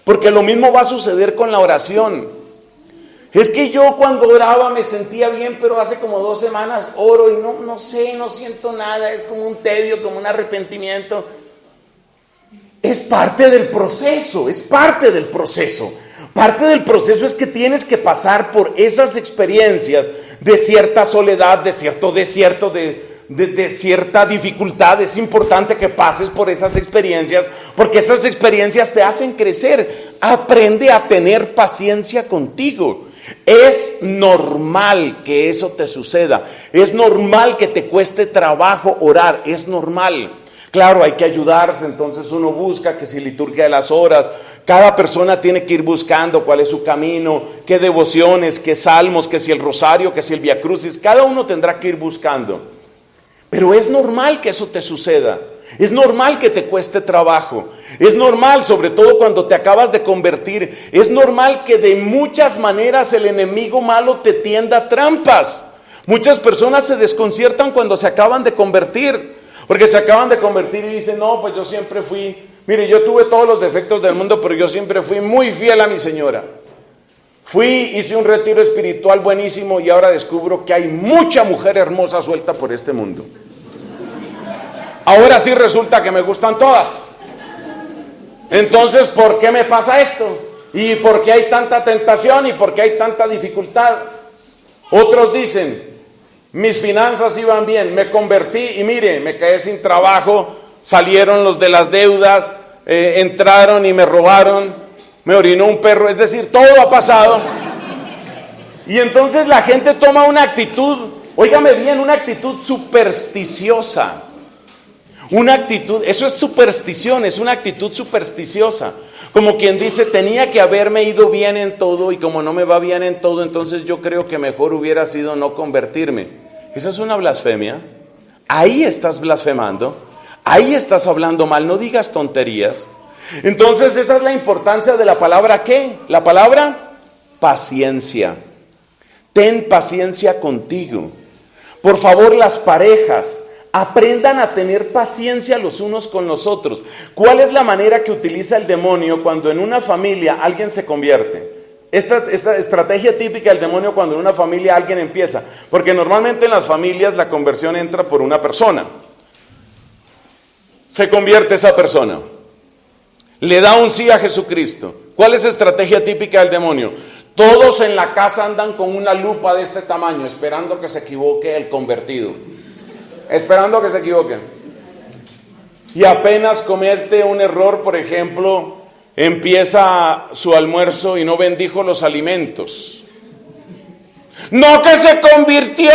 Speaker 1: Porque lo mismo va a suceder con la oración. Es que yo cuando oraba me sentía bien, pero hace como 2 semanas oro y no sé, no siento nada, es como un tedio, como un arrepentimiento. Es parte del proceso, es parte del proceso. Parte del proceso es que tienes que pasar por esas experiencias de cierta soledad, de cierto desierto, de cierta dificultad. Es importante que pases por esas experiencias, porque esas experiencias te hacen crecer. Aprende a tener paciencia contigo. Es normal que eso te suceda. Es normal que te cueste trabajo orar. Es normal. Claro, hay que ayudarse, entonces uno busca que si liturgia de las horas, cada persona tiene que ir buscando cuál es su camino, qué devociones, qué salmos, que si el rosario, que si el Vía Crucis, cada uno tendrá que ir buscando. Pero es normal que eso te suceda, es normal que te cueste trabajo, es normal, sobre todo cuando te acabas de convertir, es normal que de muchas maneras el enemigo malo te tienda trampas. Muchas personas se desconciertan cuando se acaban de convertir. Porque se acaban de convertir y dicen, no, pues yo siempre fui, mire, yo tuve todos los defectos del mundo, pero yo siempre fui muy fiel a mi señora. Hice un retiro espiritual buenísimo y ahora descubro que hay mucha mujer hermosa suelta por este mundo. Ahora sí resulta que me gustan todas. Entonces, ¿por qué me pasa esto? ¿Y por qué hay tanta tentación? ¿Y por qué hay tanta dificultad? Otros dicen, mis finanzas iban bien, me convertí y mire, me quedé sin trabajo, salieron los de las deudas, entraron y me robaron, me orinó un perro, es decir, todo ha pasado. Y entonces la gente toma una actitud, óigame bien, una actitud supersticiosa. Una actitud, eso es superstición, es una actitud supersticiosa. Como quien dice, tenía que haberme ido bien en todo y como no me va bien en todo, entonces yo creo que mejor hubiera sido no convertirme. Esa es una blasfemia. Ahí estás blasfemando, ahí estás hablando mal, no digas tonterías. Entonces esa es la importancia de la palabra ¿qué? La palabra paciencia. Ten paciencia contigo. Por favor, las parejas, aprendan a tener paciencia los unos con los otros. ¿Cuál es la manera que utiliza el demonio cuando en una familia alguien se convierte? Esta estrategia típica del demonio cuando en una familia alguien empieza, porque normalmente en las familias la conversión entra por una persona. Se convierte esa persona, le da un sí a Jesucristo. ¿Cuál es la estrategia típica del demonio? Todos en la casa andan con una lupa de este tamaño, esperando que se equivoque el convertido. Esperando que se equivoque. Y apenas comete un error, por ejemplo, empieza su almuerzo y no bendijo los alimentos. ¡No, que se convirtió!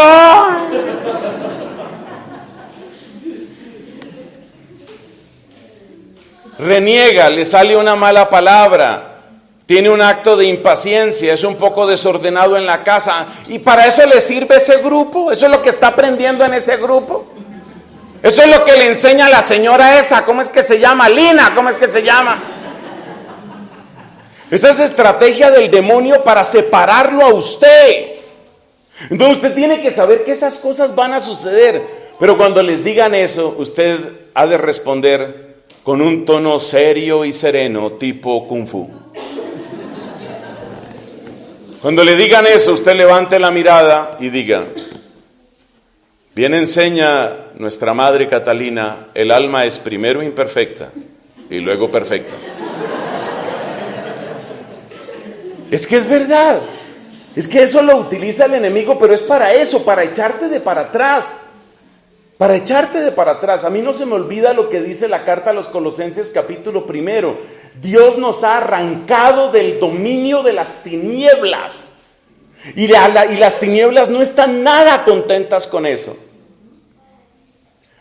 Speaker 1: Reniega, le sale una mala palabra, tiene un acto de impaciencia, es un poco desordenado en la casa. Y para eso le sirve ese grupo, eso es lo que está aprendiendo en ese grupo. Eso es lo que le enseña la señora esa, ¿cómo es que se llama? Lina, ¿cómo es que se llama? Esa es estrategia del demonio para separarlo a usted. Entonces usted tiene que saber que esas cosas van a suceder. Pero cuando les digan eso, usted ha de responder con un tono serio y sereno, tipo Kung Fu. Cuando le digan eso, usted levante la mirada y diga, Bien enseña nuestra madre Catalina, el alma es primero imperfecta y luego perfecta. Es que es verdad, es que eso lo utiliza el enemigo, pero es para eso, para echarte de para atrás. Para echarte de para atrás. A mí no se me olvida lo que dice la carta a los Colosenses capítulo 1. Dios nos ha arrancado del dominio de las tinieblas. Y las tinieblas no están nada contentas con eso.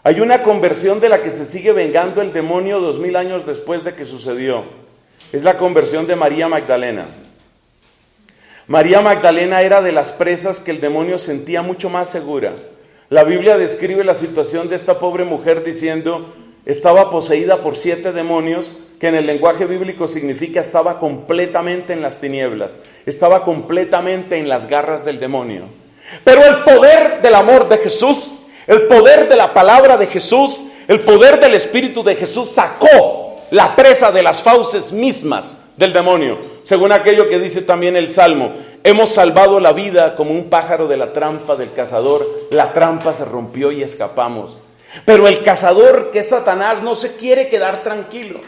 Speaker 1: Hay una conversión de la que se sigue vengando el demonio 2000 años después de que sucedió. Es la conversión de María Magdalena. María Magdalena era de las presas que el demonio sentía mucho más segura. La Biblia describe la situación de esta pobre mujer diciendo, estaba poseída por 7 demonios, que en el lenguaje bíblico significa estaba completamente en las tinieblas, estaba completamente en las garras del demonio. Pero el poder del amor de Jesús, el poder de la palabra de Jesús, el poder del Espíritu de Jesús sacó la presa de las fauces mismas del demonio, según aquello que dice también el Salmo. Hemos salvado la vida como un pájaro de la trampa del cazador. La trampa se rompió y escapamos. Pero el cazador, que es Satanás, no se quiere quedar tranquilo.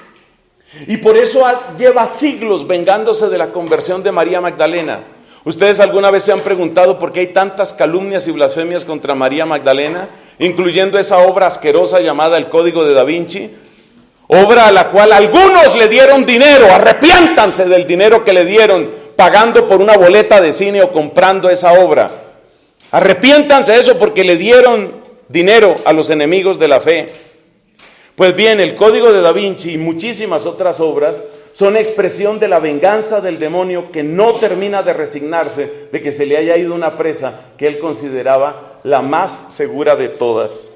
Speaker 1: Y por eso lleva siglos vengándose de la conversión de María Magdalena. ¿Ustedes alguna vez se han preguntado por qué hay tantas calumnias y blasfemias contra María Magdalena, incluyendo esa obra asquerosa llamada El Código de Da Vinci? Obra a la cual algunos le dieron dinero, arrepiéntanse del dinero que le dieron pagando por una boleta de cine o comprando esa obra. Arrepiéntanse de eso porque le dieron dinero a los enemigos de la fe. Pues bien, el Código de Da Vinci y muchísimas otras obras son expresión de la venganza del demonio que no termina de resignarse de que se le haya ido una presa que él consideraba la más segura de todas.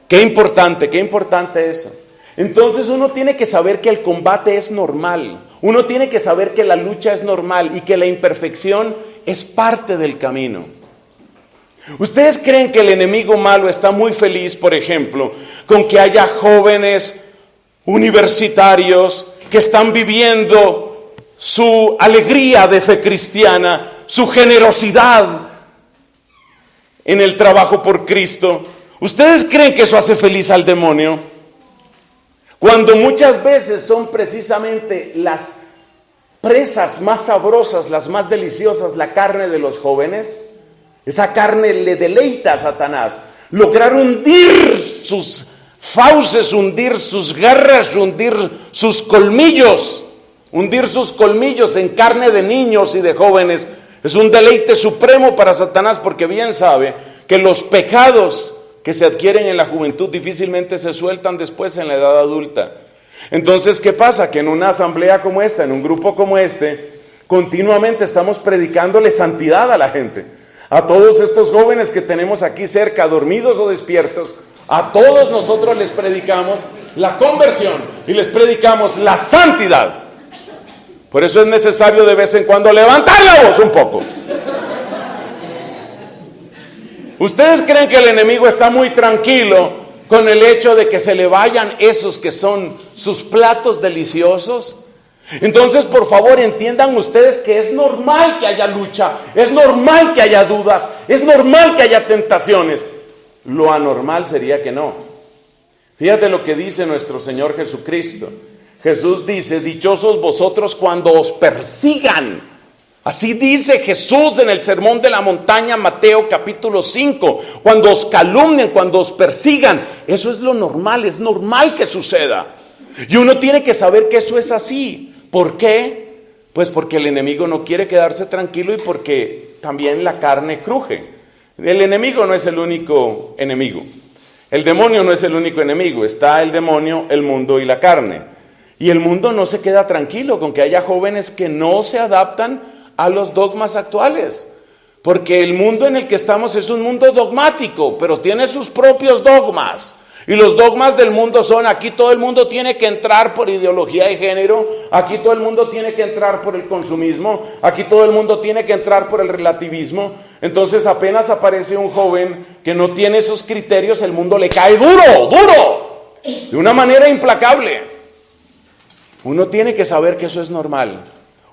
Speaker 1: Qué importante eso. Entonces uno tiene que saber que el combate es normal, uno tiene que saber que la lucha es normal y que la imperfección es parte del camino. ¿Ustedes creen que el enemigo malo está muy feliz, por ejemplo, con que haya jóvenes universitarios que están viviendo su alegría de fe cristiana, su generosidad en el trabajo por Cristo? ¿Ustedes creen que eso hace feliz al demonio? Cuando muchas veces son precisamente las presas más sabrosas, las más deliciosas, la carne de los jóvenes. Esa carne le deleita a Satanás. Lograr hundir sus fauces, hundir sus garras, hundir sus colmillos en carne de niños y de jóvenes. Es un deleite supremo para Satanás porque bien sabe que los pecados que se adquieren en la juventud difícilmente se sueltan después en la edad adulta. Entonces, ¿qué pasa? Que en una asamblea como esta, en un grupo como este, continuamente estamos predicándole santidad a la gente. A todos estos jóvenes que tenemos aquí cerca, dormidos o despiertos, a todos nosotros les predicamos la conversión y les predicamos la santidad. Por eso es necesario de vez en cuando levantar la voz un poco. ¿Ustedes creen que el enemigo está muy tranquilo con el hecho de que se le vayan esos que son sus platos deliciosos? Entonces, por favor, entiendan ustedes que es normal que haya lucha, es normal que haya dudas, es normal que haya tentaciones. Lo anormal sería que no. Fíjate lo que dice nuestro Señor Jesucristo. Jesús dice, dichosos vosotros cuando os persigan. Así dice Jesús en el Sermón de la Montaña, Mateo capítulo 5, cuando os calumnien, cuando os persigan. Eso es lo normal, es normal que suceda. Y uno tiene que saber que eso es así. ¿Por qué? Pues porque el enemigo no quiere quedarse tranquilo y porque también la carne cruje. El enemigo no es el único enemigo. El demonio no es el único enemigo. Está el demonio, el mundo y la carne. Y el mundo no se queda tranquilo con que haya jóvenes que no se adaptan a los dogmas actuales, porque el mundo en el que estamos es un mundo dogmático, pero tiene sus propios dogmas, y los dogmas del mundo son: aquí todo el mundo tiene que entrar por ideología de género, aquí todo el mundo tiene que entrar por el consumismo, aquí todo el mundo tiene que entrar por el relativismo. Entonces apenas aparece un joven que no tiene esos criterios, el mundo le cae duro, de una manera implacable. Uno tiene que saber que eso es normal.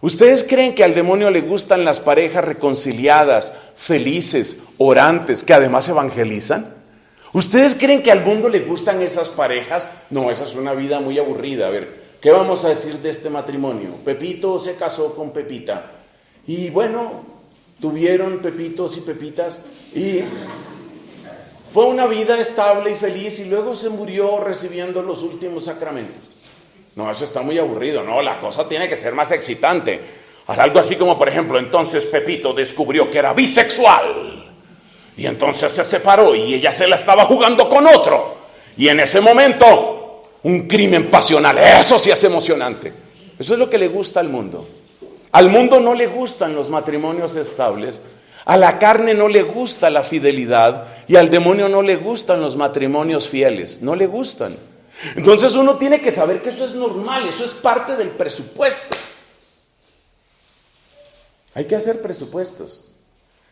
Speaker 1: ¿Ustedes creen que al demonio le gustan las parejas reconciliadas, felices, orantes, que además evangelizan? ¿Ustedes creen que al mundo le gustan esas parejas? No, esa es una vida muy aburrida. A ver, ¿qué vamos a decir de este matrimonio? Pepito se casó con Pepita. Y bueno, tuvieron Pepitos y Pepitas y fue una vida estable y feliz y luego se murió recibiendo los últimos sacramentos. No, eso está muy aburrido. No, la cosa tiene que ser más excitante. Algo así como, por ejemplo, entonces Pepito descubrió que era bisexual. Y entonces se separó y ella se la estaba jugando con otro. Y en ese momento, un crimen pasional. Eso sí es emocionante. Eso es lo que le gusta al mundo. Al mundo no le gustan los matrimonios estables. A la carne no le gusta la fidelidad. Y al demonio no le gustan los matrimonios fieles. No le gustan. Entonces uno tiene que saber que eso es normal. Eso es parte del presupuesto. Hay que hacer presupuestos.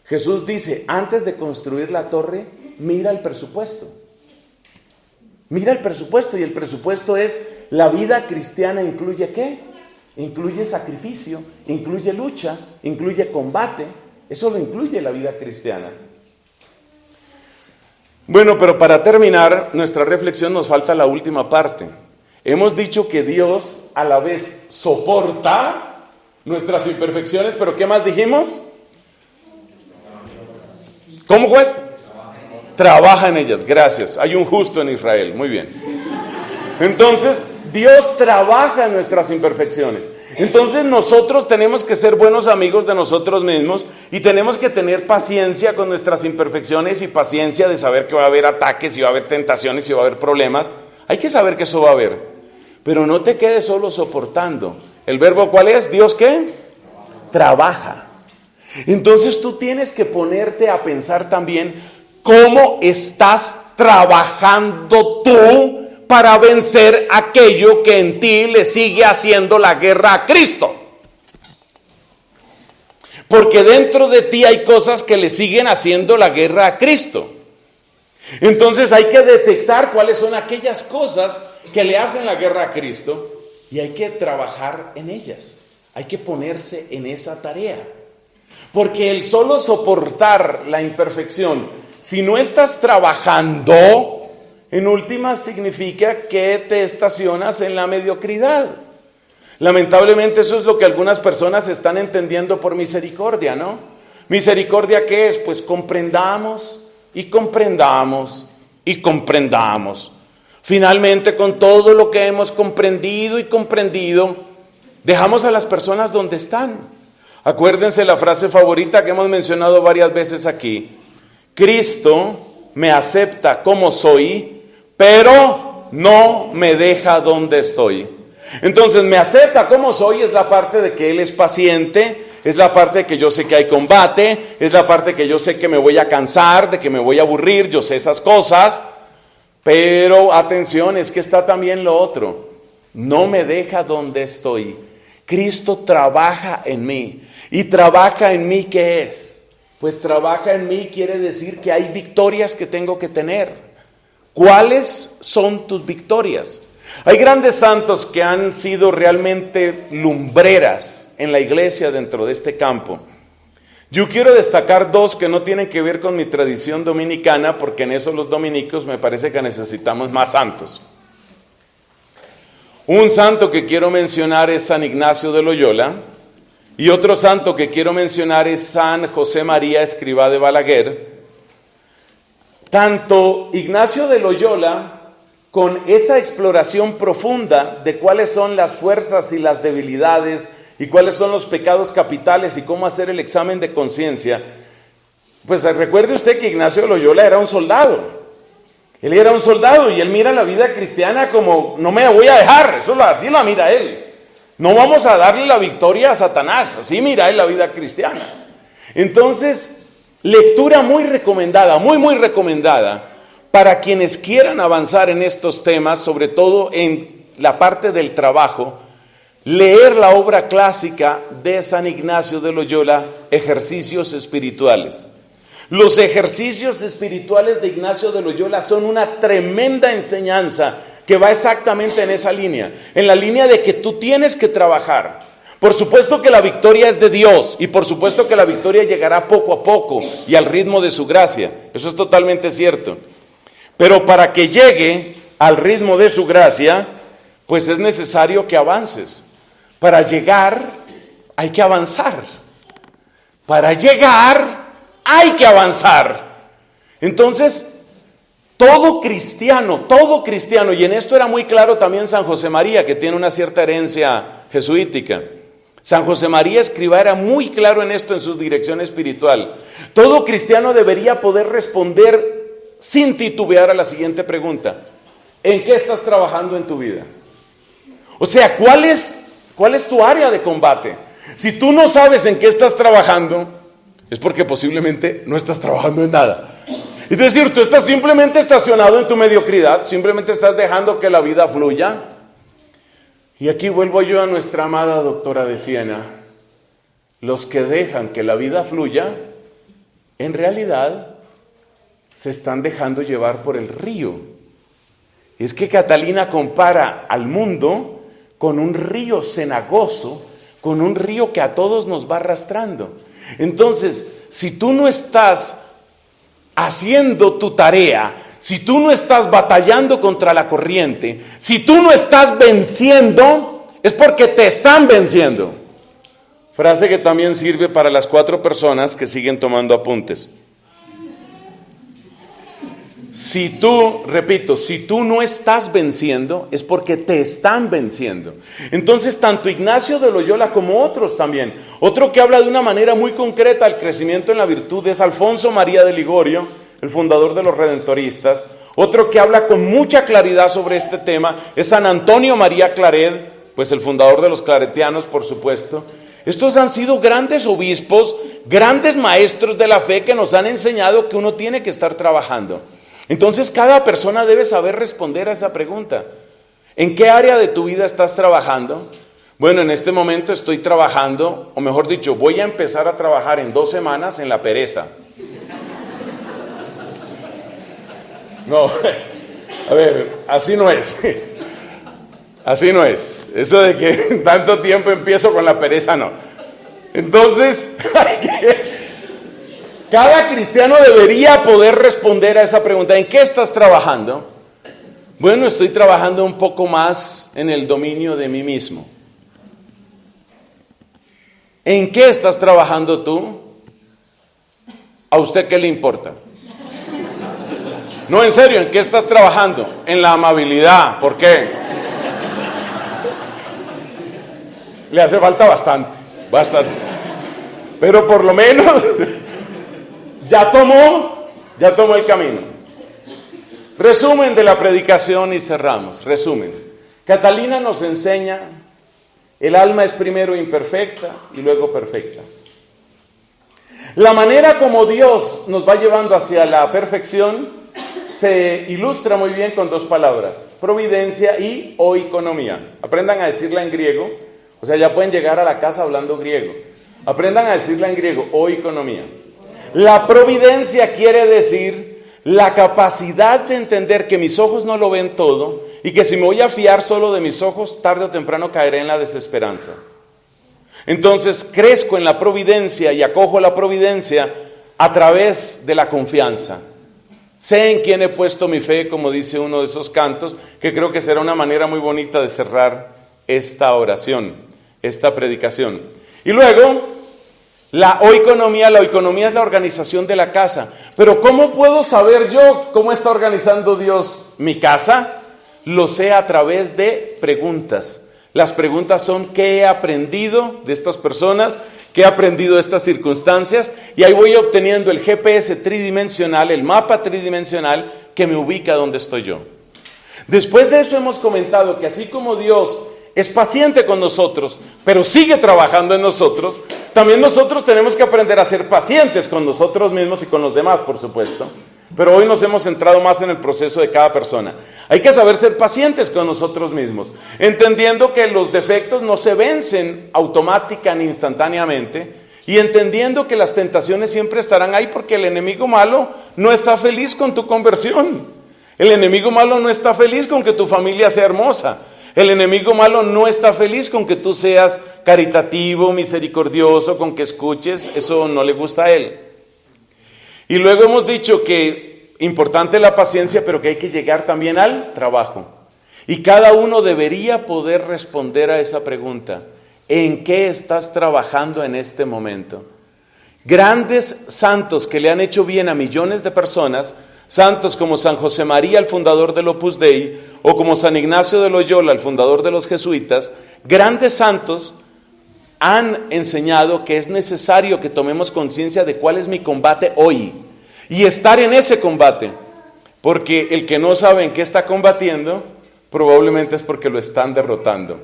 Speaker 1: Jesús dice, antes de construir la torre, mira el presupuesto. Mira el presupuesto, y el presupuesto es, la vida cristiana incluye ¿qué? Incluye sacrificio, incluye lucha, incluye combate. Eso lo incluye la vida cristiana. Bueno, pero para terminar nuestra reflexión nos falta la última parte. Hemos dicho que Dios a la vez soporta nuestras imperfecciones, pero ¿qué más dijimos? ¿Cómo pues? Trabaja en ellas, gracias. Hay un justo en Israel, muy bien. Entonces, Dios trabaja en nuestras imperfecciones. Entonces nosotros tenemos que ser buenos amigos de nosotros mismos y tenemos que tener paciencia con nuestras imperfecciones y paciencia de saber que va a haber ataques y va a haber tentaciones y va a haber problemas. Hay que saber que eso va a haber. Pero no te quedes solo soportando. ¿El verbo cuál es? ¿Dios qué? Trabaja. Entonces tú tienes que ponerte a pensar también cómo estás trabajando tú para vencer aquello que en ti le sigue haciendo la guerra a Cristo. Porque dentro de ti hay cosas que le siguen haciendo la guerra a Cristo. Entonces hay que detectar cuáles son aquellas cosas que le hacen la guerra a Cristo y hay que trabajar en ellas. Hay que ponerse en esa tarea. Porque el solo soportar la imperfección, si no estás trabajando, en última significa que te estacionas en la mediocridad. Lamentablemente eso es lo que algunas personas están entendiendo por misericordia, ¿no? ¿Misericordia qué es? Pues comprendamos y comprendamos y comprendamos. Finalmente, con todo lo que hemos comprendido y comprendido, dejamos a las personas donde están. Acuérdense la frase favorita que hemos mencionado varias veces aquí. Cristo me acepta como soy, pero no me deja donde estoy. Entonces me acepta como soy, es la parte de que Él es paciente, es la parte de que yo sé que hay combate, es la parte de que yo sé que me voy a cansar, de que me voy a aburrir, yo sé esas cosas, pero atención, es que está también lo otro, no me deja donde estoy. Cristo trabaja en mí, y trabaja en mí, ¿qué es? Pues trabaja en mí quiere decir que hay victorias que tengo que tener. ¿Cuáles son tus victorias? Hay grandes santos que han sido realmente lumbreras en la iglesia dentro de este campo. Yo quiero destacar dos que no tienen que ver con mi tradición dominicana, porque en eso los dominicos me parece que necesitamos más santos. Un santo que quiero mencionar es San Ignacio de Loyola, y otro santo que quiero mencionar es San José María Escrivá de Balaguer. Tanto Ignacio de Loyola, con esa exploración profunda de cuáles son las fuerzas y las debilidades y cuáles son los pecados capitales y cómo hacer el examen de conciencia, pues recuerde usted que Ignacio de Loyola era un soldado. Él era un soldado y él mira la vida cristiana como no me la voy a dejar, así la mira él. No vamos a darle la victoria a Satanás, así mira él la vida cristiana. Entonces, lectura muy recomendada, muy recomendada para quienes quieran avanzar en estos temas, sobre todo en la parte del trabajo, leer la obra clásica de San Ignacio de Loyola, Ejercicios Espirituales. Los ejercicios espirituales de Ignacio de Loyola son una tremenda enseñanza que va exactamente en esa línea, en la línea de que tú tienes que trabajar, Por supuesto que la victoria es de Dios y por supuesto que la victoria llegará poco a poco y al ritmo de su gracia. Eso es totalmente cierto. Pero para que llegue al ritmo de su gracia, pues es necesario que avances. Para llegar hay que avanzar. Para llegar hay que avanzar. Entonces, todo cristiano, y en esto era muy claro también San José María, que tiene una cierta herencia jesuítica. San José María Escrivá era muy claro en esto en su dirección espiritual. Todo cristiano debería poder responder sin titubear a la siguiente pregunta: ¿en qué estás trabajando en tu vida? O sea, ¿cuál es tu área de combate? Si tú no sabes en qué estás trabajando, es porque posiblemente no estás trabajando en nada. Es decir, tú estás simplemente estacionado en tu mediocridad, simplemente estás dejando que la vida fluya. Y aquí vuelvo yo a nuestra amada doctora de Siena. Los que dejan que la vida fluya, en realidad se están dejando llevar por el río. Es que Catalina compara al mundo con un río cenagoso, con un río que a todos nos va arrastrando. Entonces, si tú no estás haciendo tu tarea, si tú no estás batallando contra la corriente, si tú no estás venciendo, es porque te están venciendo. Frase que también sirve para las 4 personas que siguen tomando apuntes. Si tú no estás venciendo, es porque te están venciendo. Entonces, tanto Ignacio de Loyola como otros también. Otro que habla de una manera muy concreta del crecimiento en la virtud es Alfonso María de Ligorio, el fundador de los redentoristas. Otro que habla con mucha claridad sobre este tema es San Antonio María Claret, pues el fundador de los claretianos, por supuesto. Estos han sido grandes obispos, grandes maestros de la fe que nos han enseñado que uno tiene que estar trabajando. Entonces, cada persona debe saber responder a esa pregunta. ¿En qué área de tu vida estás trabajando? Bueno, en este momento estoy trabajando, o mejor dicho, voy a empezar a trabajar en 2 semanas en la pereza. No, a ver, así no es. Así no es. Eso de que en tanto tiempo empiezo con la pereza, no. Entonces, cada cristiano debería poder responder a esa pregunta. ¿En qué estás trabajando? Bueno, estoy trabajando un poco más en el dominio de mí mismo. ¿En qué estás trabajando tú? ¿A usted qué le importa? No, en serio, ¿en qué estás trabajando? En la amabilidad. ¿Por qué? Le hace falta bastante. Pero por lo menos ya tomó el camino. Resumen de la predicación y cerramos. Resumen. Catalina nos enseña: el alma es primero imperfecta y luego perfecta. La manera como Dios nos va llevando hacia la perfección se ilustra muy bien con 2 palabras: providencia y oikonomía. Aprendan a decirla en griego. O sea, ya pueden llegar a la casa hablando griego. Aprendan a decirla en griego: oikonomía. La providencia quiere decir la capacidad de entender que mis ojos no lo ven todo y que si me voy a fiar solo de mis ojos, tarde o temprano caeré en la desesperanza. Entonces crezco en la providencia y acojo la providencia a través de la confianza. Sé en quién he puesto mi fe, como dice uno de esos cantos, que creo que será una manera muy bonita de cerrar esta oración, esta predicación. Y luego, la oikonomía es la organización de la casa. Pero ¿cómo puedo saber yo cómo está organizando Dios mi casa? Lo sé a través de preguntas. Las preguntas son: ¿qué he aprendido de estas personas? ¿Qué he aprendido de estas circunstancias? Y ahí voy obteniendo el GPS tridimensional, el mapa tridimensional que me ubica donde estoy yo. Después de eso hemos comentado que así como Dios es paciente con nosotros, pero sigue trabajando en nosotros, también nosotros tenemos que aprender a ser pacientes con nosotros mismos y con los demás, por supuesto. Pero hoy nos hemos centrado más en el proceso de cada persona. Hay que saber ser pacientes con nosotros mismos, entendiendo que los defectos no se vencen automática ni instantáneamente, y entendiendo que las tentaciones siempre estarán ahí, porque el enemigo malo no está feliz con tu conversión. El enemigo malo no está feliz con que tu familia sea hermosa. El enemigo malo no está feliz con que tú seas caritativo, misericordioso, con que escuches. Eso no le gusta a él. Y luego hemos dicho que importante la paciencia, pero que hay que llegar también al trabajo. Y cada uno debería poder responder a esa pregunta. ¿En qué estás trabajando en este momento? Grandes santos que le han hecho bien a millones de personas, santos como San José María, el fundador del Opus Dei, o como San Ignacio de Loyola, el fundador de los jesuitas, grandes santos han enseñado que es necesario que tomemos conciencia de cuál es mi combate hoy y estar en ese combate, porque el que no sabe en qué está combatiendo, probablemente es porque lo están derrotando.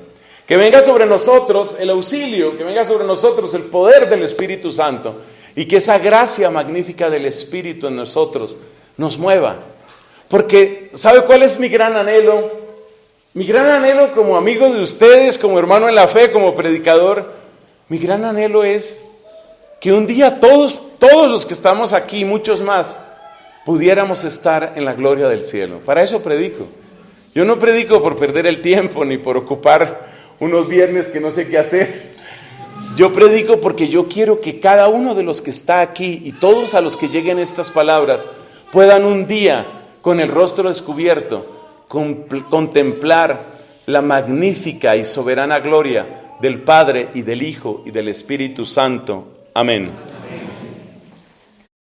Speaker 1: Que venga sobre nosotros el auxilio, que venga sobre nosotros el poder del Espíritu Santo y que esa gracia magnífica del Espíritu en nosotros nos mueva. Porque, ¿sabe cuál es mi gran anhelo? Mi gran anhelo como amigo de ustedes, como hermano en la fe, como predicador, mi gran anhelo es que un día todos los que estamos aquí, muchos más, pudiéramos estar en la gloria del cielo. Para eso predico. Yo no predico por perder el tiempo ni por ocupar unos viernes que no sé qué hacer. Yo predico porque yo quiero que cada uno de los que está aquí y todos a los que lleguen estas palabras puedan un día, con el rostro descubierto, contemplar la magnífica y soberana gloria del Padre y del Hijo y del Espíritu Santo. Amén.